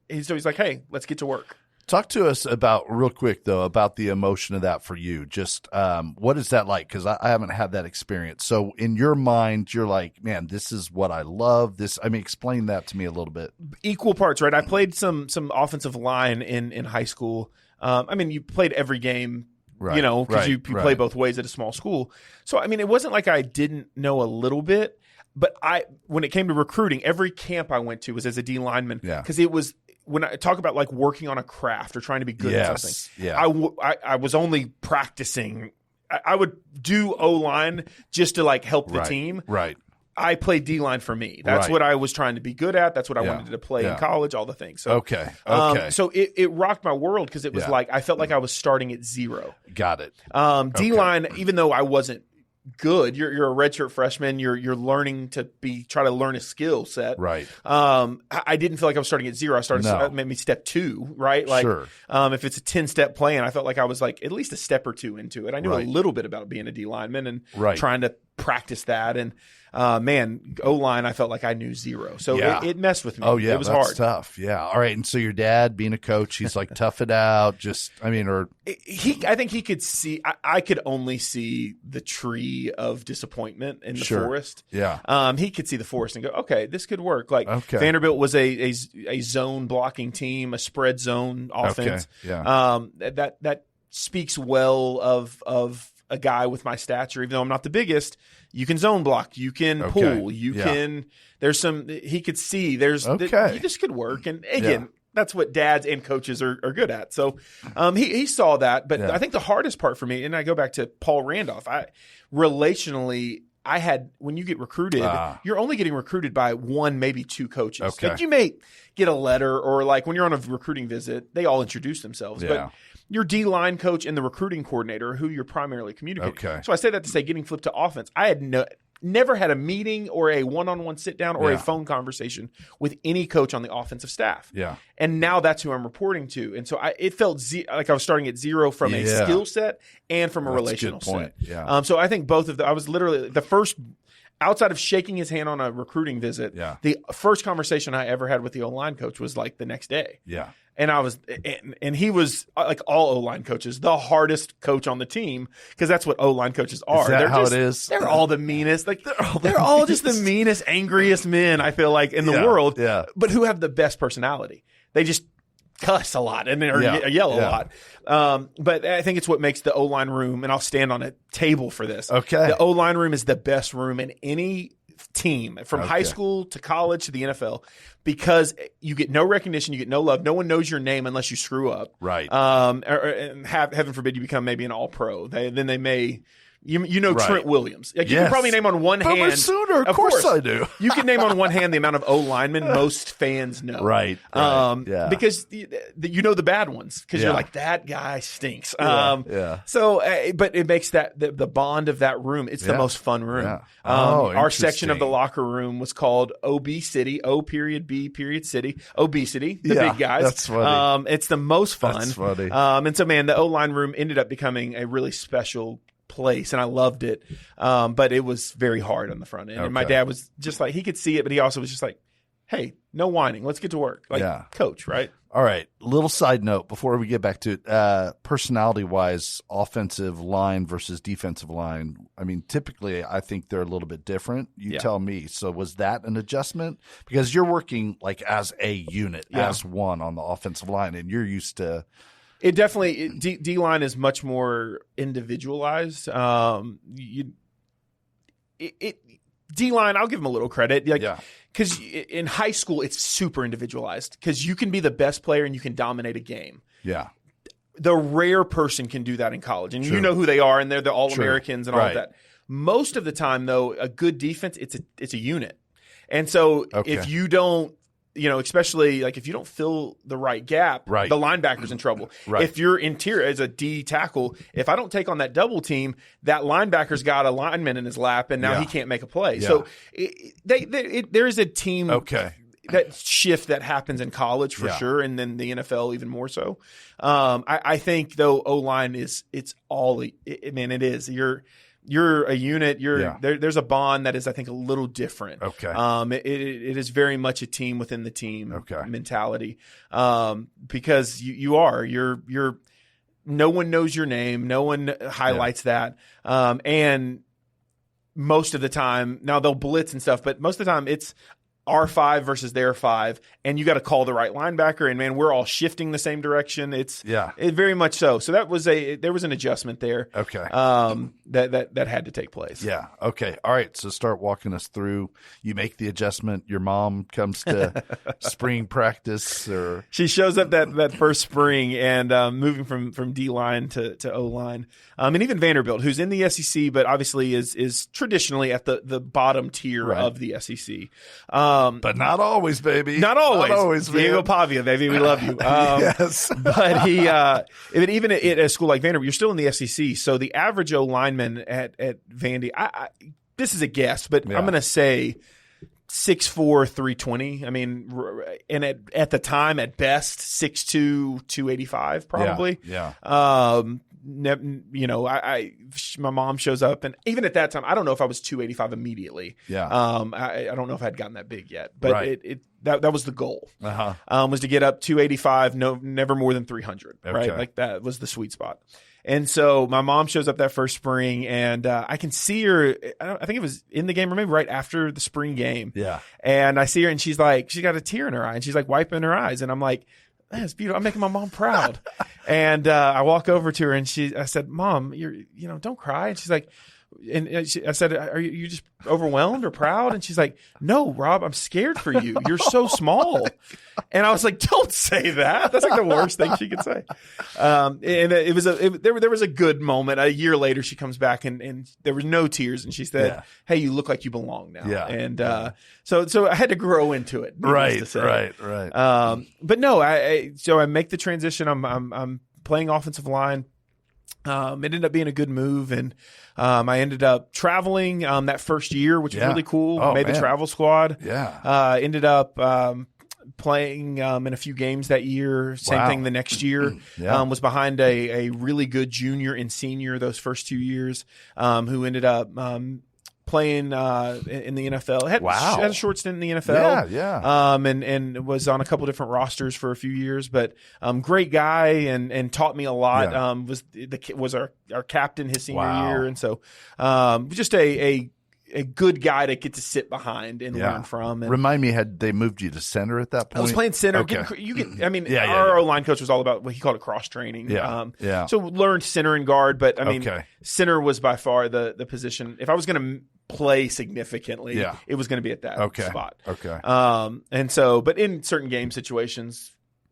he's like, hey, let's get to work. Talk to us real quick about the emotion of that for you. Just what is that like? Because I haven't had that experience. So in your mind, you're like, man, this is what I love. Explain that to me a little bit. Equal parts, right? I played some offensive line in high school. You played every game, right, because you play both ways at a small school. So, it wasn't like I didn't know a little bit, but when it came to recruiting, every camp I went to was as a D lineman, because it was. When I talk about like working on a craft or trying to be good at something, I was only practicing. I would do O-line just to like help the team. Right. I played D-line for me. That's what I was trying to be good at. That's what I wanted to play in college, all the things. So, okay. So it rocked my world, because it was like I felt like I was starting at zero. Got it. D-line, even though I wasn't good, you're a redshirt freshman, you're learning to try to learn a skill set, right? I didn't feel like I was starting at zero. I started maybe step 2, right? Like, if it's a 10-step plan, I felt like I was like at least a step or 2 into it. I knew a little bit about being a D lineman and trying to practice that. And O-line, I felt like I knew zero. So it messed with me. Oh yeah, it was that's hard. Tough. Yeah. All right. And so your dad, being a coach, he's like, tough it out. I think he could see. I could only see the tree of disappointment in the forest. Yeah. He could see the forest and go, okay, this could work. Like Vanderbilt was a zone blocking team, a spread zone offense. Okay. Yeah. That speaks well of a guy with my stature, even though I'm not the biggest. You can zone block, you can pull, you can. There's some he could see. This could work, and again, that's what dads and coaches are good at. So, he saw that, but I think the hardest part for me, and I go back to Paul Randolph. Relationally, when you get recruited, you're only getting recruited by 1, maybe 2 coaches. Okay. Like, you may get a letter, or like when you're on a recruiting visit, they all introduce themselves, but your D-line coach and the recruiting coordinator are who you're primarily communicating. Okay. So I say that to say getting flipped to offense. I had never had a meeting or a one-on-one sit-down or a phone conversation with any coach on the offensive staff. Yeah. And now that's who I'm reporting to. And so it felt like I was starting at zero from a skill set and from a relational set. Yeah. So I think both of I was literally the first – outside of shaking his hand on a recruiting visit, the first conversation I ever had with the O-line coach was like the next day. Yeah. And and he was, like all O-line coaches, the hardest coach on the team, because that's what O-line coaches are. Is that how it is? They're all the meanest. Like they're all just the meanest, angriest men, I feel like, in the world. Yeah. But who have the best personality. They just cuss a lot and yell a lot. But I think it's what makes the O-line room, and I'll stand on a table for this. Okay. The O-line room is the best room in any team, from high school to college to the NFL, because you get no recognition, you get no love. No one knows your name unless you screw up. Right. And heaven forbid you become maybe an all-pro. Then they may. You know Trent Williams. Like you can probably name on one hand. Sooner, of course I do. You can name on one hand the amount of O linemen most fans know. Right. Because you know the bad ones, because you're like, that guy stinks. So, but it makes that the bond of that room. It's the most fun room. Yeah. Our section of the locker room was called OB City, O.B. City, Obesity, the big guys. That's funny. It's the most fun. That's funny. And so, man, the O line room ended up becoming a really special place, and I loved it, but it was very hard on the front end. And my dad was just like, he could see it, but he also was just like, hey, no whining, let's get to work. Coach, right? All right, little side note before we get back to it, personality wise, offensive line versus defensive line, I mean, typically I think they're a little bit different. You tell me. So was that an adjustment? Because you're working like as a unit, as one on the offensive line, and you're used to It definitely D-line is much more individualized. D-line, I'll give them a little credit, because in high school it's super individualized, because you can be the best player and you can dominate a game. Yeah, the rare person can do that in college, and you know who they are, and they're the All-Americans and all of that. Most of the time, though, a good defense it's a unit, and so if you don't. Especially like if you don't fill the right gap, the linebacker's in trouble. If you're interior as a D tackle, if I don't take on that double team, that linebacker's got a lineman in his lap, and now he can't make a play. So there is a team that shift that happens in college for sure, and then the NFL even more so. I think though O-line it is. You're a unit. There's a bond that is, I think, a little different. Okay. It is very much a team within the team mentality. Because you're no one knows your name. No one highlights that. And most of the time, now they'll blitz and stuff, but most of the time it's our 5 versus their 5, and you got to call the right linebacker. And man, we're all shifting the same direction. It very much so. So there was an adjustment there. Okay. That had to take place. Yeah. Okay. All right. So start walking us through. You make the adjustment. Your mom comes to spring practice, or she shows up that first spring, and moving from D line to O line, and even Vanderbilt, who's in the SEC, but obviously is traditionally at the bottom tier of the SEC. But not always, baby. Not always. Not always, Diego Pavia, baby. We love you. Yes. But even at a school like Vanderbilt, you're still in the SEC. So the average O lineman at Vandy, this is a guess, but I'm going to say 6'4", 320. I mean, and at the time, at best, 6'2", 285, probably. Yeah. My mom shows up, and even at that time, I don't know if I was 285 immediately. Yeah. I don't know if I'd gotten that big yet, but that was the goal. Was to get up 285, never more than 300. Right, like that was the sweet spot. And so my mom shows up that first spring, and I can see her. I think it was in the game, or maybe right after the spring game. Yeah. And I see her, and she's got a tear in her eye, and she's like wiping her eyes, and I'm like, man, it's beautiful. I'm making my mom proud. And I walk over to her, and I said, Mom, don't cry. And she's like, I said, are you just overwhelmed or proud? And she's like, no, Rob, I'm scared for you. You're so small. And I was like, don't say that. That's like the worst thing she could say. And there was a good moment. A year later, she comes back, and there was no tears. And she said, hey, you look like you belong now. Yeah. And so I had to grow into it. Right. But no, so I make the transition. I'm playing offensive line. It ended up being a good move, and I ended up traveling that first year, which was really cool. Made the travel squad. Yeah. Ended up playing in a few games that year. Same thing the next year. Was behind a really good junior and senior those first 2 years, who ended up playing in the NFL. Had a short stint in the NFL. And was on a couple different rosters for a few years, but great guy and taught me a lot. Was our captain his senior year, and so just a good guy to get to sit behind and learn from. And remind me, had they moved you to center at that point? I was playing center. Okay. Our O-line coach was all about what he called it cross training. So learned center and guard, but center was by far the position. If I was going to play significantly, it was going to be at that spot. And so, but in certain game situations,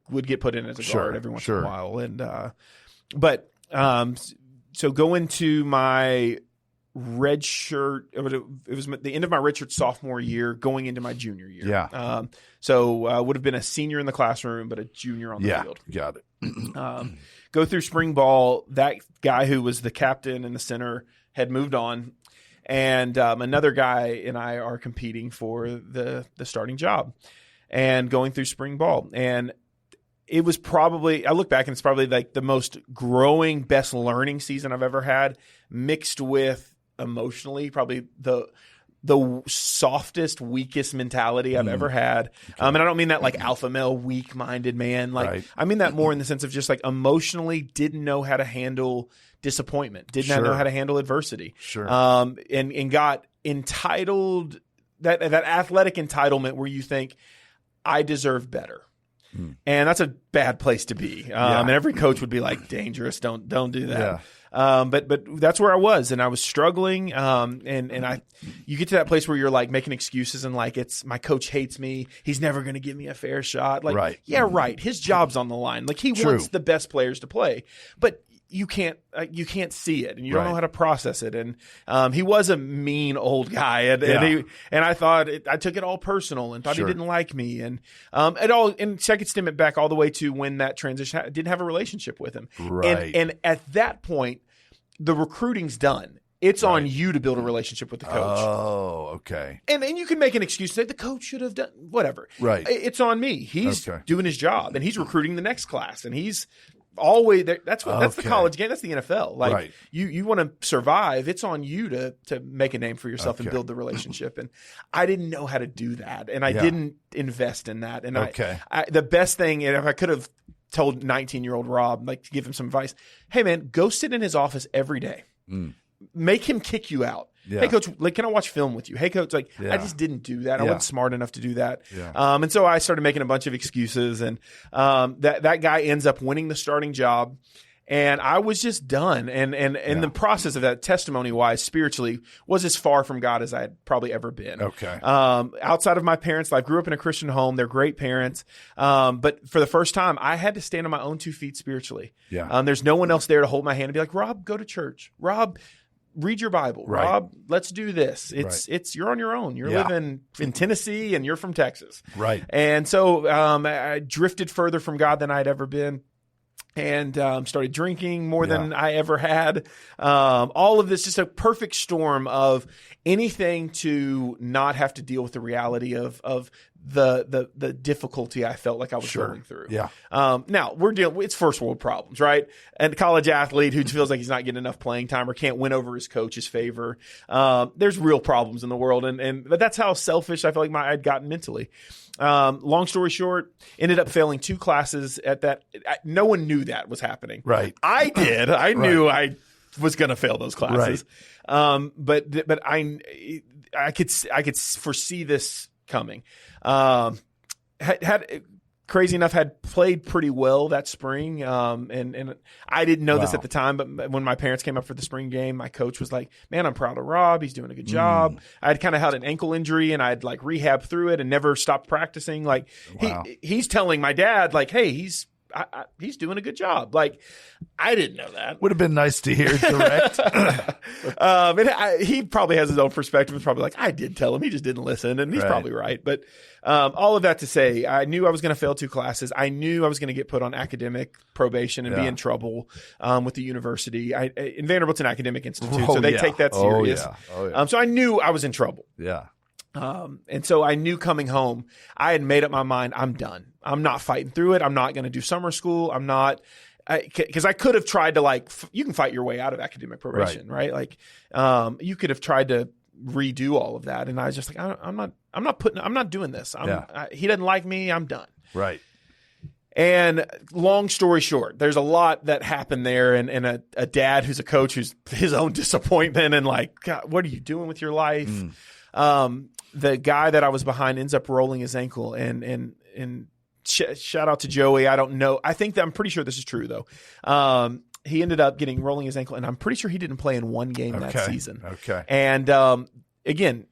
would get put in as a guard every once in a while. And so going to my red shirt, it was the end of my red shirt sophomore year, going into my junior year. So would have been a senior in the classroom, but a junior on the field. Got it. Go through spring ball. That guy who was the captain and the center had moved on. And another guy and I are competing for the starting job and going through spring ball. And it was probably, I look back and it's probably like the most growing, best learning season I've ever had, mixed with emotionally, probably the softest, weakest mentality I've ever had. And I don't mean that like alpha male, weak-minded man. Like I mean that more in the sense of just like emotionally didn't know how to handle disappointment, did not know how to handle adversity. And got entitled, that athletic entitlement where you think, I deserve better. And that's a bad place to be. And every coach would be like, dangerous, don't do that. But that's where I was, and I was struggling. And you get to that place where you're like making excuses and like, it's my coach hates me. He's never going to give me a fair shot. Like, his job's on the line. Like he wants the best players to play, but you can't see it, and you don't know how to process it. And he was a mean old guy, and I thought I took it all personal and thought he didn't like me, and so I could stem it back all the way to when that transition. I didn't have a relationship with him, and at that point, the recruiting's done. It's on you to build a relationship with the coach. Oh, okay. And you can make an excuse, say the coach should have done whatever. Right. It's on me. He's doing his job, and he's recruiting the next class, and he's always there. That's the college game. That's the NFL. Like you want to survive. It's on you to make a name for yourself and build the relationship. And I didn't know how to do that, and I didn't invest in that. And I the best thing, and if I could have told 19-year-old Rob, like to give him some advice, hey man, go sit in his office every day. Make him kick you out. Hey coach, like, can I watch film with you? Hey coach, like I just didn't do that. I wasn't smart enough to do that. And so I started making a bunch of excuses, and that guy ends up winning the starting job, and I was just done. And in the process of that, testimony wise, spiritually, was as far from God as I had probably ever been. Outside of my parents' life, grew up in a Christian home. They're great parents. But for the first time, I had to stand on my own 2 feet spiritually. There's no one else there to hold my hand and be like, Rob, go to church. Rob, read your Bible. Rob, let's do this. It's you're on your own. You're living in Tennessee and you're from Texas. And so I drifted further from God than I'd ever been, and started drinking more than I ever had. All of this, just a perfect storm of anything to not have to deal with the reality of the difficulty I felt like I was going through. Now we're dealing, it's first world problems, right? And a college athlete who feels like he's not getting enough playing time or can't win over his coach's favor. There's real problems in the world. But that's how selfish I felt like I'd gotten mentally. Long story short, ended up failing 2 classes at that. No one knew that was happening. I did. I knew I was going to fail those classes. But I could foresee this coming. Had crazy enough, had played pretty well that spring. And I didn't know this at the time, but when my parents came up for the spring game, my coach was like, man, I'm proud of Rob. He's doing a good job. I had kind of had an ankle injury, and I'd like rehab through it and never stopped practicing. Like he's telling my dad, like, hey, he's doing a good job. Like, I didn't know that. Would have been nice to hear direct. He probably has his own perspective. It's probably like, I did tell him, he just didn't listen, and he's Right. probably right. But all of that to say, I knew I was going to fail 2 classes. I knew I was going to get put on academic probation and be in trouble with the university. In Vanderbilt's an academic institute, so they take that serious. So I knew I was in trouble. Yeah. And so I knew coming home, I had made up my mind, I'm done. I'm not fighting through it. I'm not going to do summer school. I'm not, because I could have tried to, like, you can fight your way out of academic probation, right? Like, you could have tried to redo all of that. And I was just like, I'm not doing this. He doesn't like me. I'm done. Right. And long story short, there's a lot that happened there, and a dad who's a coach who's his own disappointment and like, God, what are you doing with your life? The guy that I was behind ends up rolling his ankle, and shout out to Joey. I don't know. I'm pretty sure this is true though. He ended up rolling his ankle, and I'm pretty sure he didn't play in one game that season. Okay. And again,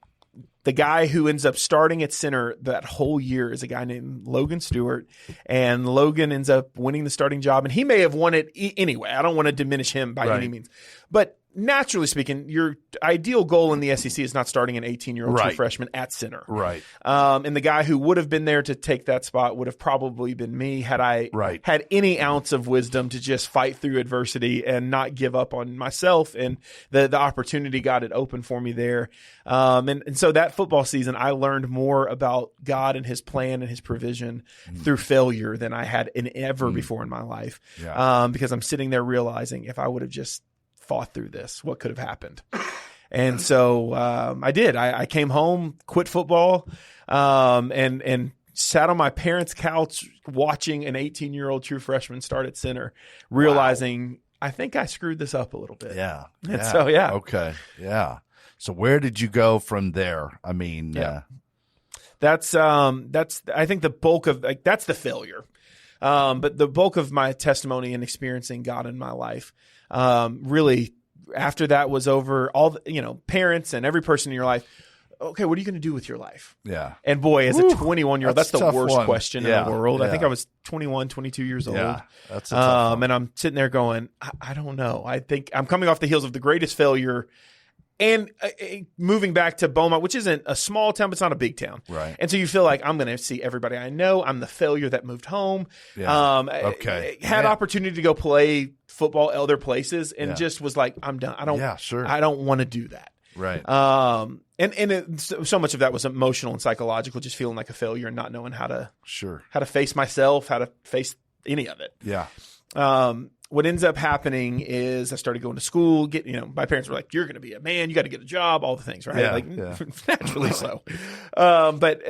the guy who ends up starting at center that whole year is a guy named Logan Stewart, and Logan ends up winning the starting job, and he may have won it anyway. I don't want to diminish him by any means, but naturally speaking, your ideal goal in the SEC is not starting an 18-year-old true freshman at center. Right. And the guy who would have been there to take that spot would have probably been me had I had any ounce of wisdom to just fight through adversity and not give up on myself. And the opportunity got it open for me there. And so that football season, I learned more about God and his plan and his provision through failure than I had ever before in my life. Yeah. Because I'm sitting there realizing if I would have just fought through this, what could have happened? And so I did. I came home, quit football, and sat on my parents' couch watching an 18-year-old true freshman start at center, realizing I think I screwed this up a little bit. Yeah. And so, yeah. Okay. Yeah. So where did you go from there? I mean, that's I think the bulk of that's the failure. But the bulk of my testimony and experiencing God in my life, really after that was over, all the, parents and every person in your life, okay, what are you going to do with your life? Yeah. And boy, as a 21-year-old, that's the worst question in the world. Yeah. I think I was 21, 22 years old. Yeah, that's a tough one. And I'm sitting there going, I don't know. I think I'm coming off the heels of the greatest failure. And moving back to Beaumont, which isn't a small town, but it's not a big town. Right. And so you feel like I'm going to see everybody I know. I'm the failure that moved home. Yeah. Had opportunity to go play football other places and just was like, I'm done. I don't want to do that. Right. So much of that was emotional and psychological, just feeling like a failure and not knowing how to face myself, how to face any of it. Yeah. What ends up happening is I started going to school. My parents were like, "You're going to be a man. You got to get a job. All the things, right?" Yeah, Naturally so. But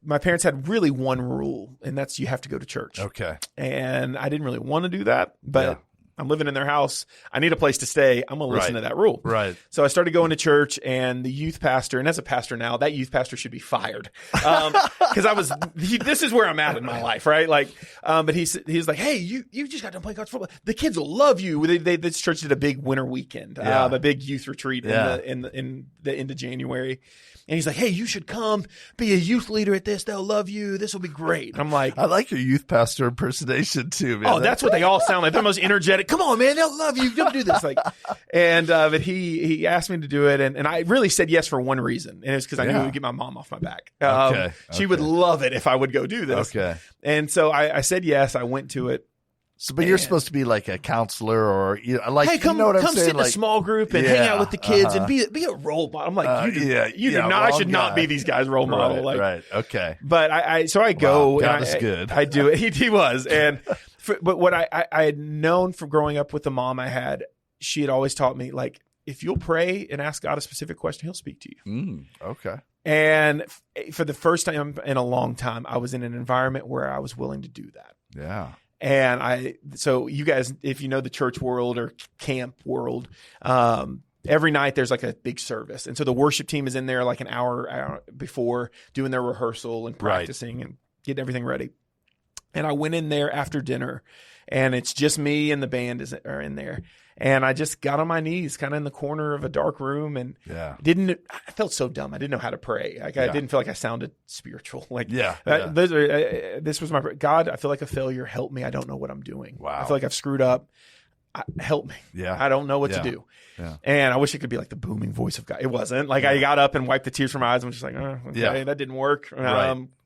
my parents had really one rule, and that's you have to go to church. Okay. And I didn't really want to do that, but I'm living in their house. I need a place to stay. I'm going to listen to that rule. Right. So I started going to church, and the youth pastor, and as a pastor now, that youth pastor should be fired. Because this is where I'm at in my life, right? Like, but he's like, hey, you just got to play college football. The kids will love you. This church did a big winter weekend, a big youth retreat in the end of January. And he's like, hey, you should come be a youth leader at this. They'll love you. This will be great. And I'm like, I like your youth pastor impersonation too, man. Oh, that's what they all sound like. They're the most energetic. Come on, man. They'll love you. Don't do this. But he asked me to do it. And I really said yes for one reason. And it was because I knew it would get my mom off my back. She would love it if I would go do this. Okay. And so I said yes. I went to it. So, but you're supposed to be like a counselor or hey, come sit in a small group and hang out with the kids and be a role model. I'm like, I should not be these guys' role model. Right. Okay. But I go. God is good. I do it. He was. And but what I had known from growing up with the mom I had, she had always taught me, like, if you'll pray and ask God a specific question, he'll speak to you. Okay. And for the first time in a long time, I was in an environment where I was willing to do that. Yeah. And so you guys, if you know the church world or camp world, every night there's like a big service. And so the worship team is in there like an hour before doing their rehearsal and practicing and getting everything ready. And I went in there after dinner, and it's just me and the band are in there. And I just got on my knees kind of in the corner of a dark room and I felt so dumb. I didn't know how to pray. Like I didn't feel like I sounded spiritual. Like this was my God. I feel like a failure. Help me. I don't know what I'm doing. Wow. I feel like I've screwed up. Help me. Yeah. I don't know what to do. Yeah. And I wish it could be like the booming voice of God. It wasn't. Like I got up and wiped the tears from my eyes. I'm just like, okay, that didn't work.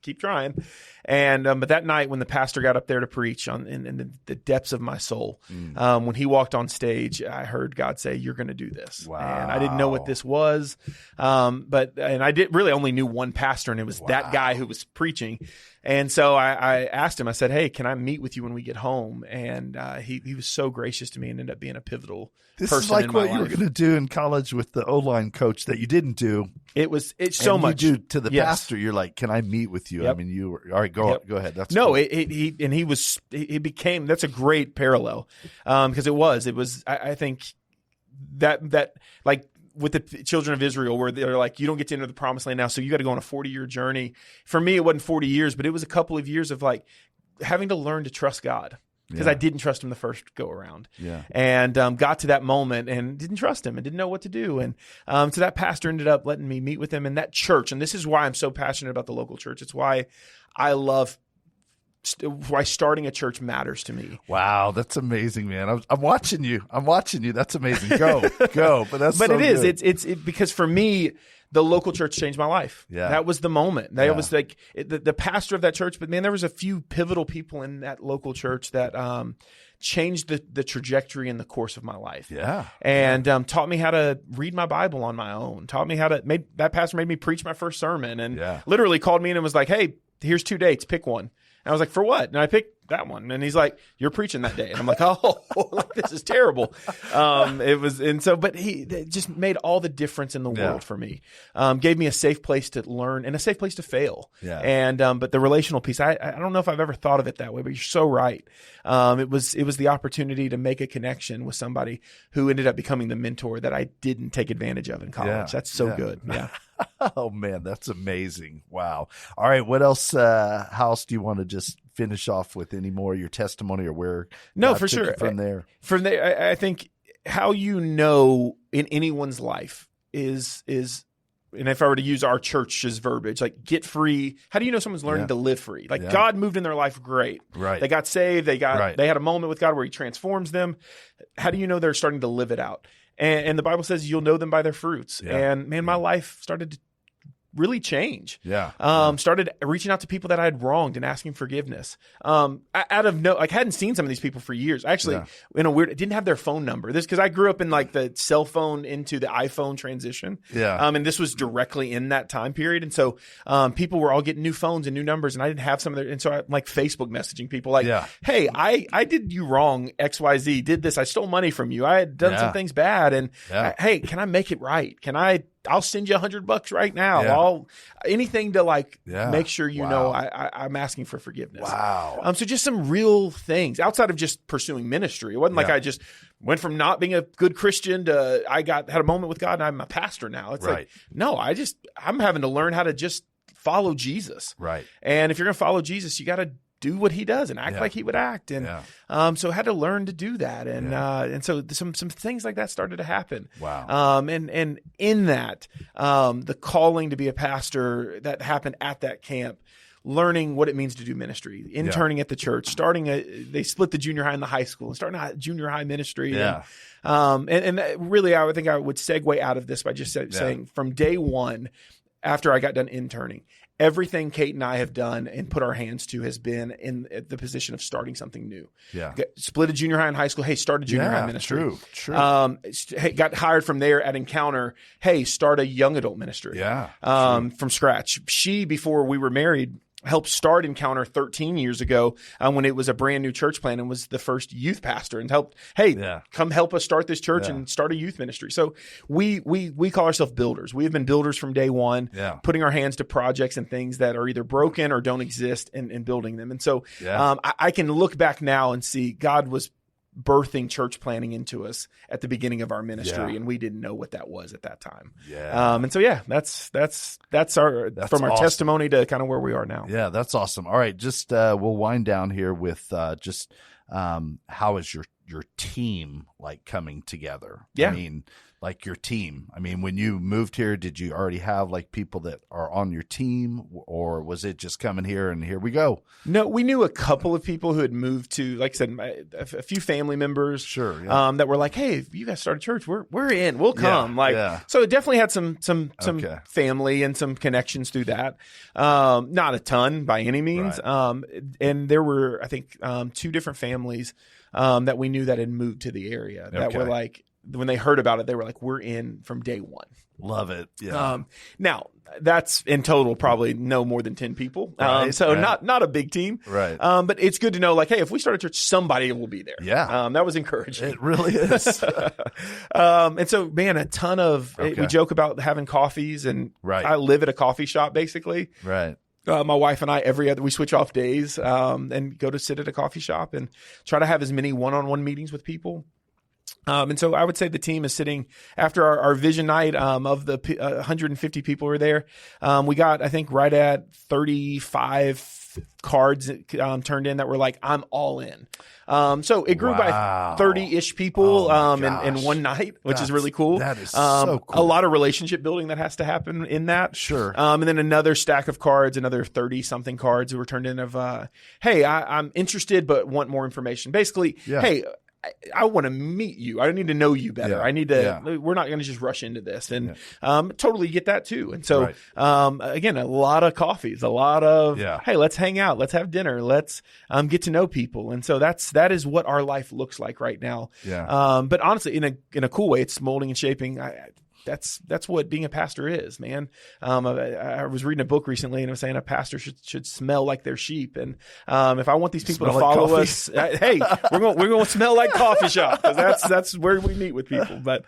Keep trying. And but that night when the pastor got up there to preach in the depths of my soul, when he walked on stage, I heard God say, "You're going to do this." Wow. And I didn't know what this was, but I did really only knew one pastor, and it was that guy who was preaching. And so I asked him. I said, "Hey, can I meet with you when we get home?" And he was so gracious to me and ended up being a pivotal This person is like in my what you were life. going to do in college with the O-line coach that you didn't do. It's so much. You do to the pastor. You're like, "Can I meet with you?" Yep. I mean, you were all right. Go ahead. That's no. Cool. He became. That's a great parallel because it was. I think that like with the children of Israel, where they're like, you don't get to enter the promised land now, so you got to go on a 40-year journey. For me, it wasn't 40 years, but it was a couple of years of like having to learn to trust God. Because I didn't trust him the first go around. Yeah. And got to that moment and didn't trust him and didn't know what to do. And so that pastor ended up letting me meet with him in that church. And this is why I'm so passionate about the local church. It's why I love why starting a church matters to me. Wow, that's amazing, man. I'm watching you. That's amazing. Go. But it is. It's because for me, the local church changed my life. Yeah. That was the moment. That was like the pastor of that church. But man, there was a few pivotal people in that local church that changed the trajectory and the course of my life. Yeah. And taught me how to read my Bible on my own. Taught me that pastor made me preach my first sermon and literally called me in and was like, "Hey, here's 2 dates. Pick one." And I was like, "For what?" And I picked that one. And he's like, "You're preaching that day." And I'm like, "Oh, this is terrible." But he just made all the difference in the world for me. Gave me a safe place to learn and a safe place to fail. Yeah. And, but the relational piece, I don't know if I've ever thought of it that way, but you're so right. It was the opportunity to make a connection with somebody who ended up becoming the mentor that I didn't take advantage of in college. Yeah. That's so good. Yeah. Oh man, that's amazing. Wow. All right. What else, how else do you want to just finish off with any more of your testimony or where? No, for sure. From there, I think how in anyone's life is, and if I were to use our church's verbiage, like get free. How do you know someone's learning to live free? Like God moved in their life. Great. Right. They got saved. They had a moment with God where he transforms them. How do you know they're starting to live it out? And the Bible says you'll know them by their fruits. Yeah. And man, my life started to really change. Yeah. Started reaching out to people that I had wronged and asking forgiveness. I hadn't seen some of these people for years. Actually, I didn't have their phone number. This because I grew up in like the cell phone into the iPhone transition. Yeah. And this was directly in that time period. And so people were all getting new phones and new numbers, and I didn't have some of their. And so I'm like Facebook messaging people like, "Hey, I did you wrong. XYZ did this. I stole money from you. I had done some things bad. And hey, can I make it right? I'll send you $100 right now. Yeah. Anything to make sure you know I'm asking for forgiveness. Wow. So just some real things outside of just pursuing ministry. It wasn't like I just went from not being a good Christian to had a moment with God and I'm a pastor now. It's like, no, I'm having to learn how to just follow Jesus. Right. And if you're going to follow Jesus, you got to do what he does and act like he would act. And so I had to learn to do that. And so some things like that started to happen. Wow. And in that, the calling to be a pastor that happened at that camp, learning what it means to do ministry, interning at the church, they split the junior high and the high school and starting a junior high ministry. Yeah. And really, I would think I would segue out of this by just saying from day one, after I got done interning, everything Kate and I have done and put our hands to has been in the position of starting something new. Yeah. Split a junior high and high school. Hey, start a junior high ministry. True. Got hired from there at Encounter. Hey, start a young adult ministry. Yeah. From scratch. She, before we were married, helped start Encounter 13 years ago when it was a brand new church plant and was the first youth pastor and helped, come help us start this church and start a youth ministry. So we call ourselves builders. We have been builders from day one, putting our hands to projects and things that are either broken or don't exist and building them. And so I can look back now and see God was birthing church planning into us at the beginning of our ministry, and we didn't know what that was at that time. Yeah. And so that's our from our awesome testimony to kind of where we are now. Yeah, that's awesome. All right, just we'll wind down here with how has your your team like coming together? Yeah. I mean, like your team. I mean, when you moved here, did you already have like people that are on your team, or was it just coming here and here we go? No, we knew a couple of people who had moved to, like I said, a few family members. Sure. Yeah. That were like, hey, if you guys start a church, we're in, we'll come. Yeah. So it definitely had some Okay. family and some connections through that. Not a ton by any means. Right. And there were, I think, 2 different families that we knew that had moved to the area that Okay. were like, when they heard about it, they were like, we're in from day one. Love it. Yeah. Now that's in total probably no more than 10 people. Right, So right. not a big team. Right. But it's good to know, like, hey, if we start a church, somebody will be there. Yeah. That was encouraging. It really is. And so, man, a ton of, Okay. we joke about having coffees, and Right. I live at a coffee shop basically. Right. My wife and I, we switch off days, and go to sit at a coffee shop and try to have as many one-on-one meetings with people. And so I would say the team is sitting after our vision night, of the 150 people who were there. We got, I think, right at 35 cards turned in that were like, I'm all in. So it grew Wow. by 30-ish people Oh my in gosh. one night, which is really cool. That is so cool. A lot of relationship building that has to happen in that. Sure. And then another stack of cards, another 30-something cards who were turned in of, hey, I'm interested but want more information. Basically, Yeah. hey, I want to meet you. I need to know you better. Yeah. I need to, Yeah. we're not going to just rush into this. And totally get that too. And so, Right. again, a lot of coffees, a lot of, Yeah. hey, let's hang out. Let's have dinner. Let's get to know people. And so that is what our life looks like right now. Yeah. But honestly, in a cool way, it's molding and shaping. That's what being a pastor is, man. I was reading a book recently, and it was saying a pastor should smell like their sheep. And if I want these people to Smell like follow coffee? us, hey, we're going to smell like coffee shop, because that's where we meet with people. But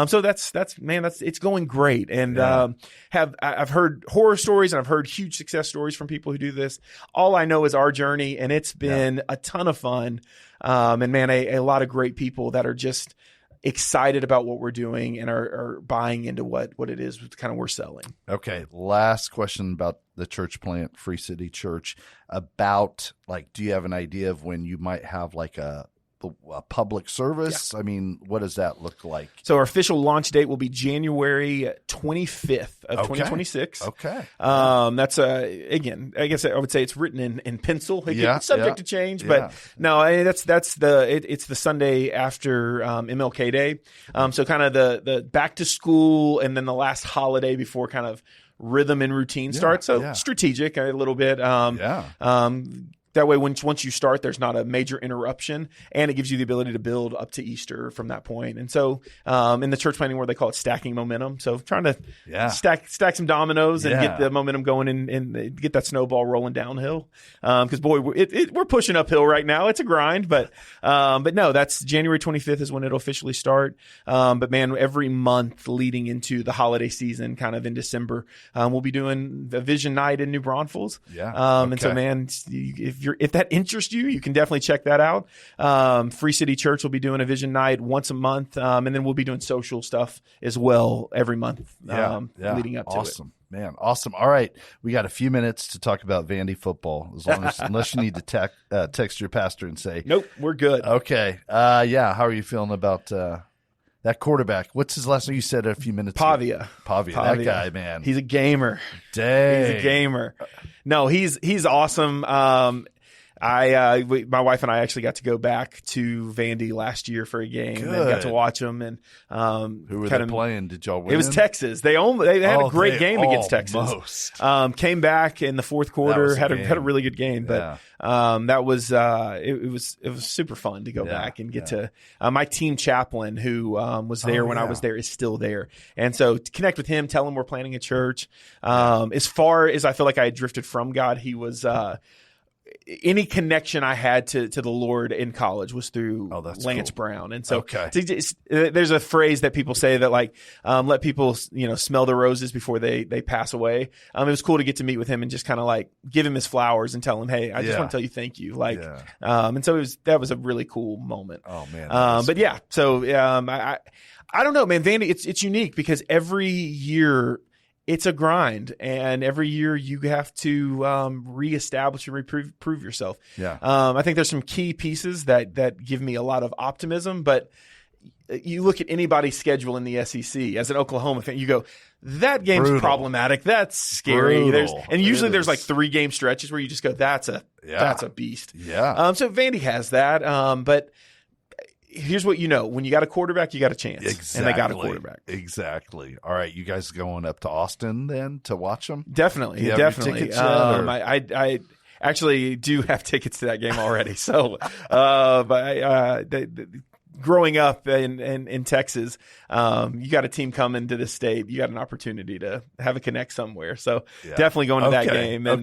so that's it's going great. And I've heard horror stories, and I've heard huge success stories from people who do this. All I know is our journey, and it's been a ton of fun. And man, a lot of great people that are just excited about what we're doing and are buying into what it is kind of we're selling. Okay. Last question about the church plant, Free City Church. About, like, do you have an idea of when you might have like a public service? I mean, what does that look like? So our official launch date will be January 25th of 2026. Okay. That's again, I guess I would say it's written in pencil. It's subject to change, but no, it's the Sunday after MLK Day. So kind of the back to school, and then the last holiday before kind of rhythm and routine starts. So strategic a little bit. That way, once you start, there's not a major interruption, and it gives you the ability to build up to Easter from that point. And so, in the church planting world, they call it stacking momentum. So, trying to stack some dominoes and get the momentum going and get that snowball rolling downhill. Because boy, we're pushing uphill right now. It's a grind, but no, that's January 25th is when it'll officially start. But man, every month leading into the holiday season, kind of in December, we'll be doing a vision night in New Braunfels. And so, man, if that interests you, you can definitely check that out. Free City Church will be doing a vision night once a month, and then we'll be doing social stuff as well every month leading up to it. Man, awesome. All right, we got a few minutes to talk about Vandy football. Unless you need to text your pastor and say, nope, we're good. Okay, how are you feeling about that quarterback? What's his last name? You said a few minutes Pavia. ago. Pavia, that guy, man. He's a gamer. Dang. He's a gamer. No, he's awesome. My wife and I actually got to go back to Vandy last year for a game and got to watch them. And who were they playing? Did y'all win? It was Texas. They had a great game against Texas. Came back in the fourth quarter, had a really good game. But that was it was super fun to go back and get to my team chaplain who was there when I was there is still there, and so to connect with him, tell him we're planning a church. As far as I feel like I had drifted from God, he was. Any connection I had to the Lord in college was through Lance Brown. And so there's a phrase that people say that like, let people, smell the roses before they pass away. It was cool to get to meet with him and just kind of like give him his flowers and tell him, hey, I just want to tell you thank you. And so that was a really cool moment. Oh man. I don't know, man, Vandy, it's unique because every year it's a grind, and every year you have to reestablish and prove yourself. Yeah. I think there's some key pieces that give me a lot of optimism, but you look at anybody's schedule in the SEC as an Oklahoma fan, you go, that game's Brutal. Problematic. That's scary. Brutal. Usually there's like 3 game stretches where you just go, that's a beast. Yeah. So Vandy has that. But here's what when you got a quarterback, you got a chance. Exactly. And they got a quarterback. Exactly. All right, you guys going up to Austin then to watch them? Definitely. Do you have your tickets yet, I actually do have tickets to that game already. So, growing up in Texas, you got a team coming to this state. You got an opportunity to have a connect somewhere. So definitely going to that game. And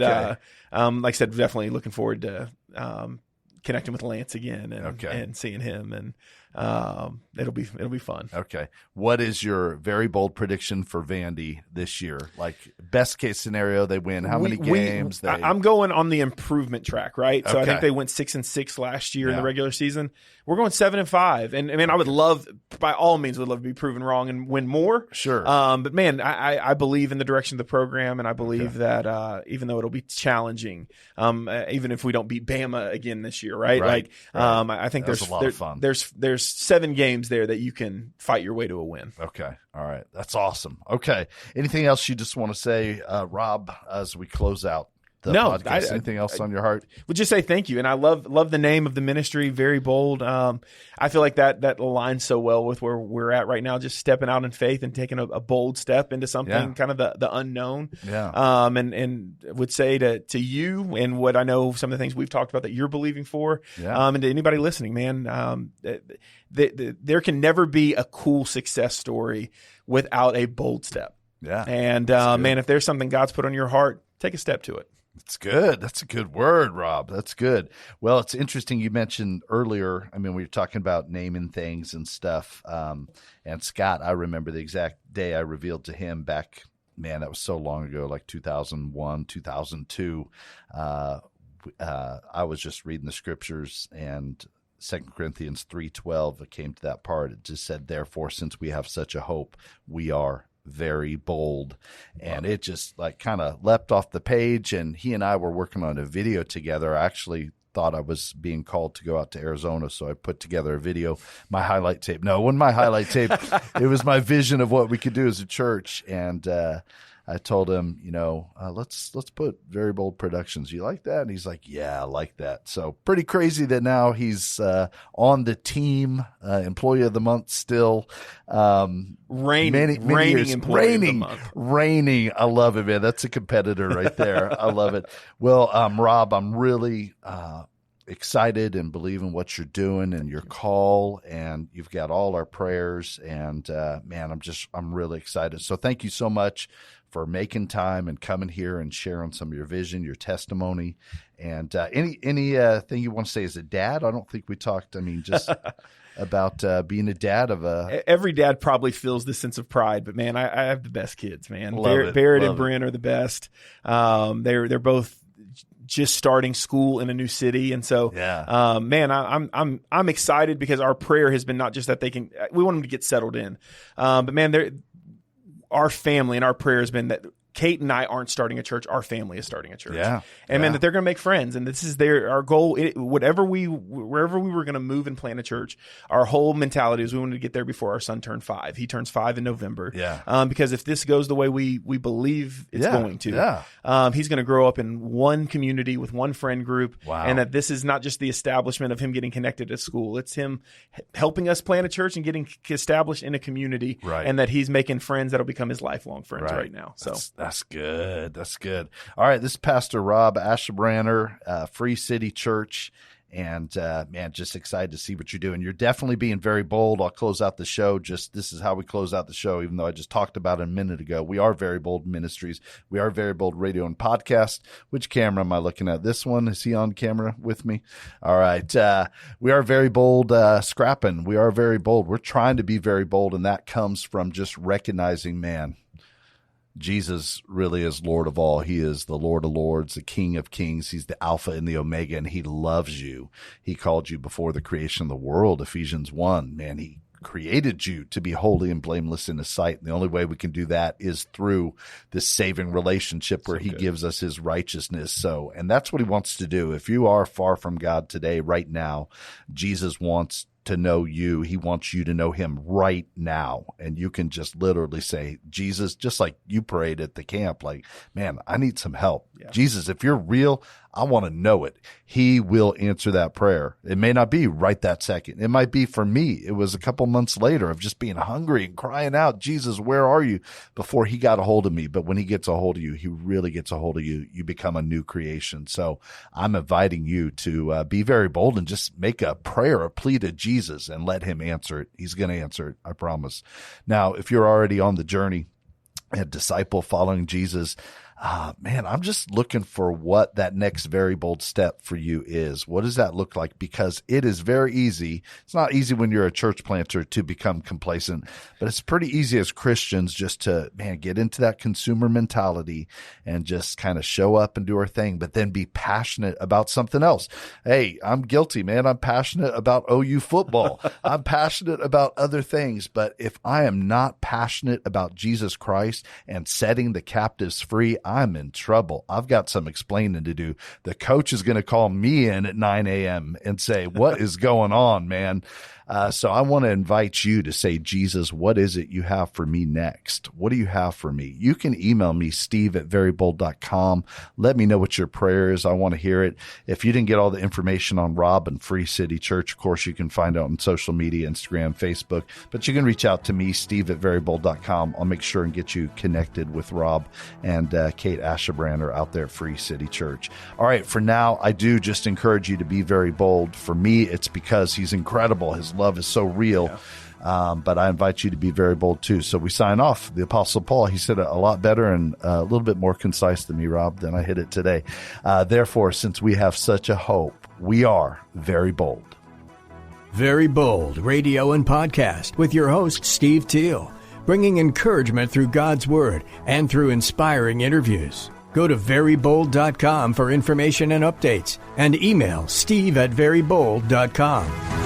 like I said, definitely looking forward to connecting with Lance again and seeing him. And it'll be fun. Okay. What is your very bold prediction for Vandy this year? Like best case scenario, they win how many games? I'm going on the improvement track, right? So I think they went 6-6 last year in the regular season. We're going 7-5, and I would love, by all means, would love to be proven wrong and win more. Sure. But man, I believe in the direction of the program, and I believe that even though it'll be challenging, even if we don't beat Bama again this year, right? I think there's a lot of fun. There's 7 games there that you can fight your way to a win. Okay. All right. That's awesome. Okay. Anything else you just want to say, Rob, as we close out the podcast? Anything else on your heart? Would just say thank you. And I love the name of the ministry, Very Bold. I feel like that aligns so well with where we're at right now, just stepping out in faith and taking a bold step into something kind of the unknown. Yeah. And would say to you and what I know, some of the things we've talked about that you're believing for, and to anybody listening, man, there can never be a cool success story without a bold step. Yeah. And man, if there's something God's put on your heart, take a step to it. That's good. That's a good word, Rob. That's good. Well, it's interesting. You mentioned earlier, we were talking about naming things and stuff. And Scott, I remember the exact day I revealed to him back, man, that was so long ago, like 2001, 2002. I was just reading the scriptures, and 2 Corinthians 3:12, it came to that part. It just said, therefore, since we have such a hope, we are very bold. And it just like kind of leapt off the page. And he and I were working on a video together. I actually thought I was being called to go out to Arizona, so I put together a video, my highlight tape. No, it wasn't my highlight tape. It was my vision of what we could do as a church. And I told him, let's put Very Bold Productions. You like that? And he's like, yeah, I like that. So pretty crazy that now he's on the team, employee of the month still. Reigning employee of the month. Reigning. I love it, man. That's a competitor right there. I love it. Well, Rob, I'm really excited and believe in what you're doing and your call, and you've got all our prayers. And man, I'm really excited. So thank you so much for making time and coming here and sharing some of your vision, your testimony, and anything you want to say as a dad. I don't think we talked. just about being a dad of a. Every dad probably feels this sense of pride, but man, I have the best kids, man. Barrett and Bryn are the best. They're both just starting school in a new city, and so man, I'm excited because our prayer has been not just that we want them to get settled in, but man, our family and our prayer has been that Kate and I aren't starting a church. Our family is starting a church. And man, that they're going to make friends. And this is our goal. Wherever we were going to move and plant a church, our whole mentality is we wanted to get there before our son turned 5. He turns 5 in November. Because if this goes the way we believe it's going to, he's going to grow up in one community with one friend group. Wow. And that this is not just the establishment of him getting connected to school. It's him helping us plant a church and getting established in a community. Right. And that he's making friends that'll become his lifelong friends right now. So That's good. That's good. All right. This is Pastor Rob Ashabranner, Free City Church. And man, just excited to see what you're doing. You're definitely being very bold. I'll close out the show. This is how we close out the show, even though I just talked about it a minute ago. We are Very Bold Ministries. We are Very Bold Radio and Podcast. Which camera am I looking at? This one? Is he on camera with me? All right. We are Very Bold Scrapping. We are very bold. We're trying to be very bold, and that comes from just recognizing, man, Jesus really is Lord of all. He is the Lord of Lords, the King of Kings. He's the Alpha and the Omega, and he loves you. He called you before the creation of the world, Ephesians 1. Man, he created you to be holy and blameless in his sight. And the only way we can do that is through this saving relationship where he gives us his righteousness. So, and that's what he wants to do. If you are far from God today, right now, Jesus wants to know you. He wants you to know him right now. And you can just literally say, Jesus, just like you prayed at the camp, like, man, I need some help. Yeah. Jesus, if you're real, I want to know it. He will answer that prayer. It may not be right that second. It might be for me. It was a couple months later of just being hungry and crying out, Jesus, where are you? Before he got a hold of me. But when he gets a hold of you, he really gets a hold of you. You become a new creation. So I'm inviting you to be very bold and just make a prayer, a plea to Jesus and let him answer it. He's going to answer it. I promise. Now, if you're already on the journey, a disciple following Jesus, man, I'm just looking for what that next very bold step for you is. What does that look like? Because it is very easy. It's not easy when you're a church planter to become complacent, but it's pretty easy as Christians just to, man, get into that consumer mentality and just kind of show up and do our thing, but then be passionate about something else. Hey, I'm guilty, man. I'm passionate about OU football. I'm passionate about other things. But if I am not passionate about Jesus Christ and setting the captives free, I'm in trouble. I've got some explaining to do. The coach is going to call me in at 9 a.m. and say, what is going on, man? So I want to invite you to say, Jesus, what is it you have for me next? What do you have for me? You can email me, steve@verybold.com. Let me know what your prayer is. I want to hear it. If you didn't get all the information on Rob and Free City Church, of course, you can find out on social media, Instagram, Facebook, but you can reach out to me, steve@verybold.com. I'll make sure and get you connected with Rob and Kate Ashabranner out there at Free City Church. All right, for now, I do just encourage you to be very bold. For me, it's because he's incredible. His love is so real. Yeah. But I invite you to be very bold too. So we sign off. The Apostle Paul, he said it a lot better and a little bit more concise than me, Rob, than I hit it today. Therefore, since we have such a hope, we are very bold. Very Bold Radio and Podcast with your host, Steve Teel, bringing encouragement through God's Word and through inspiring interviews. Go to verybold.com for information and updates, and email steve@verybold.com.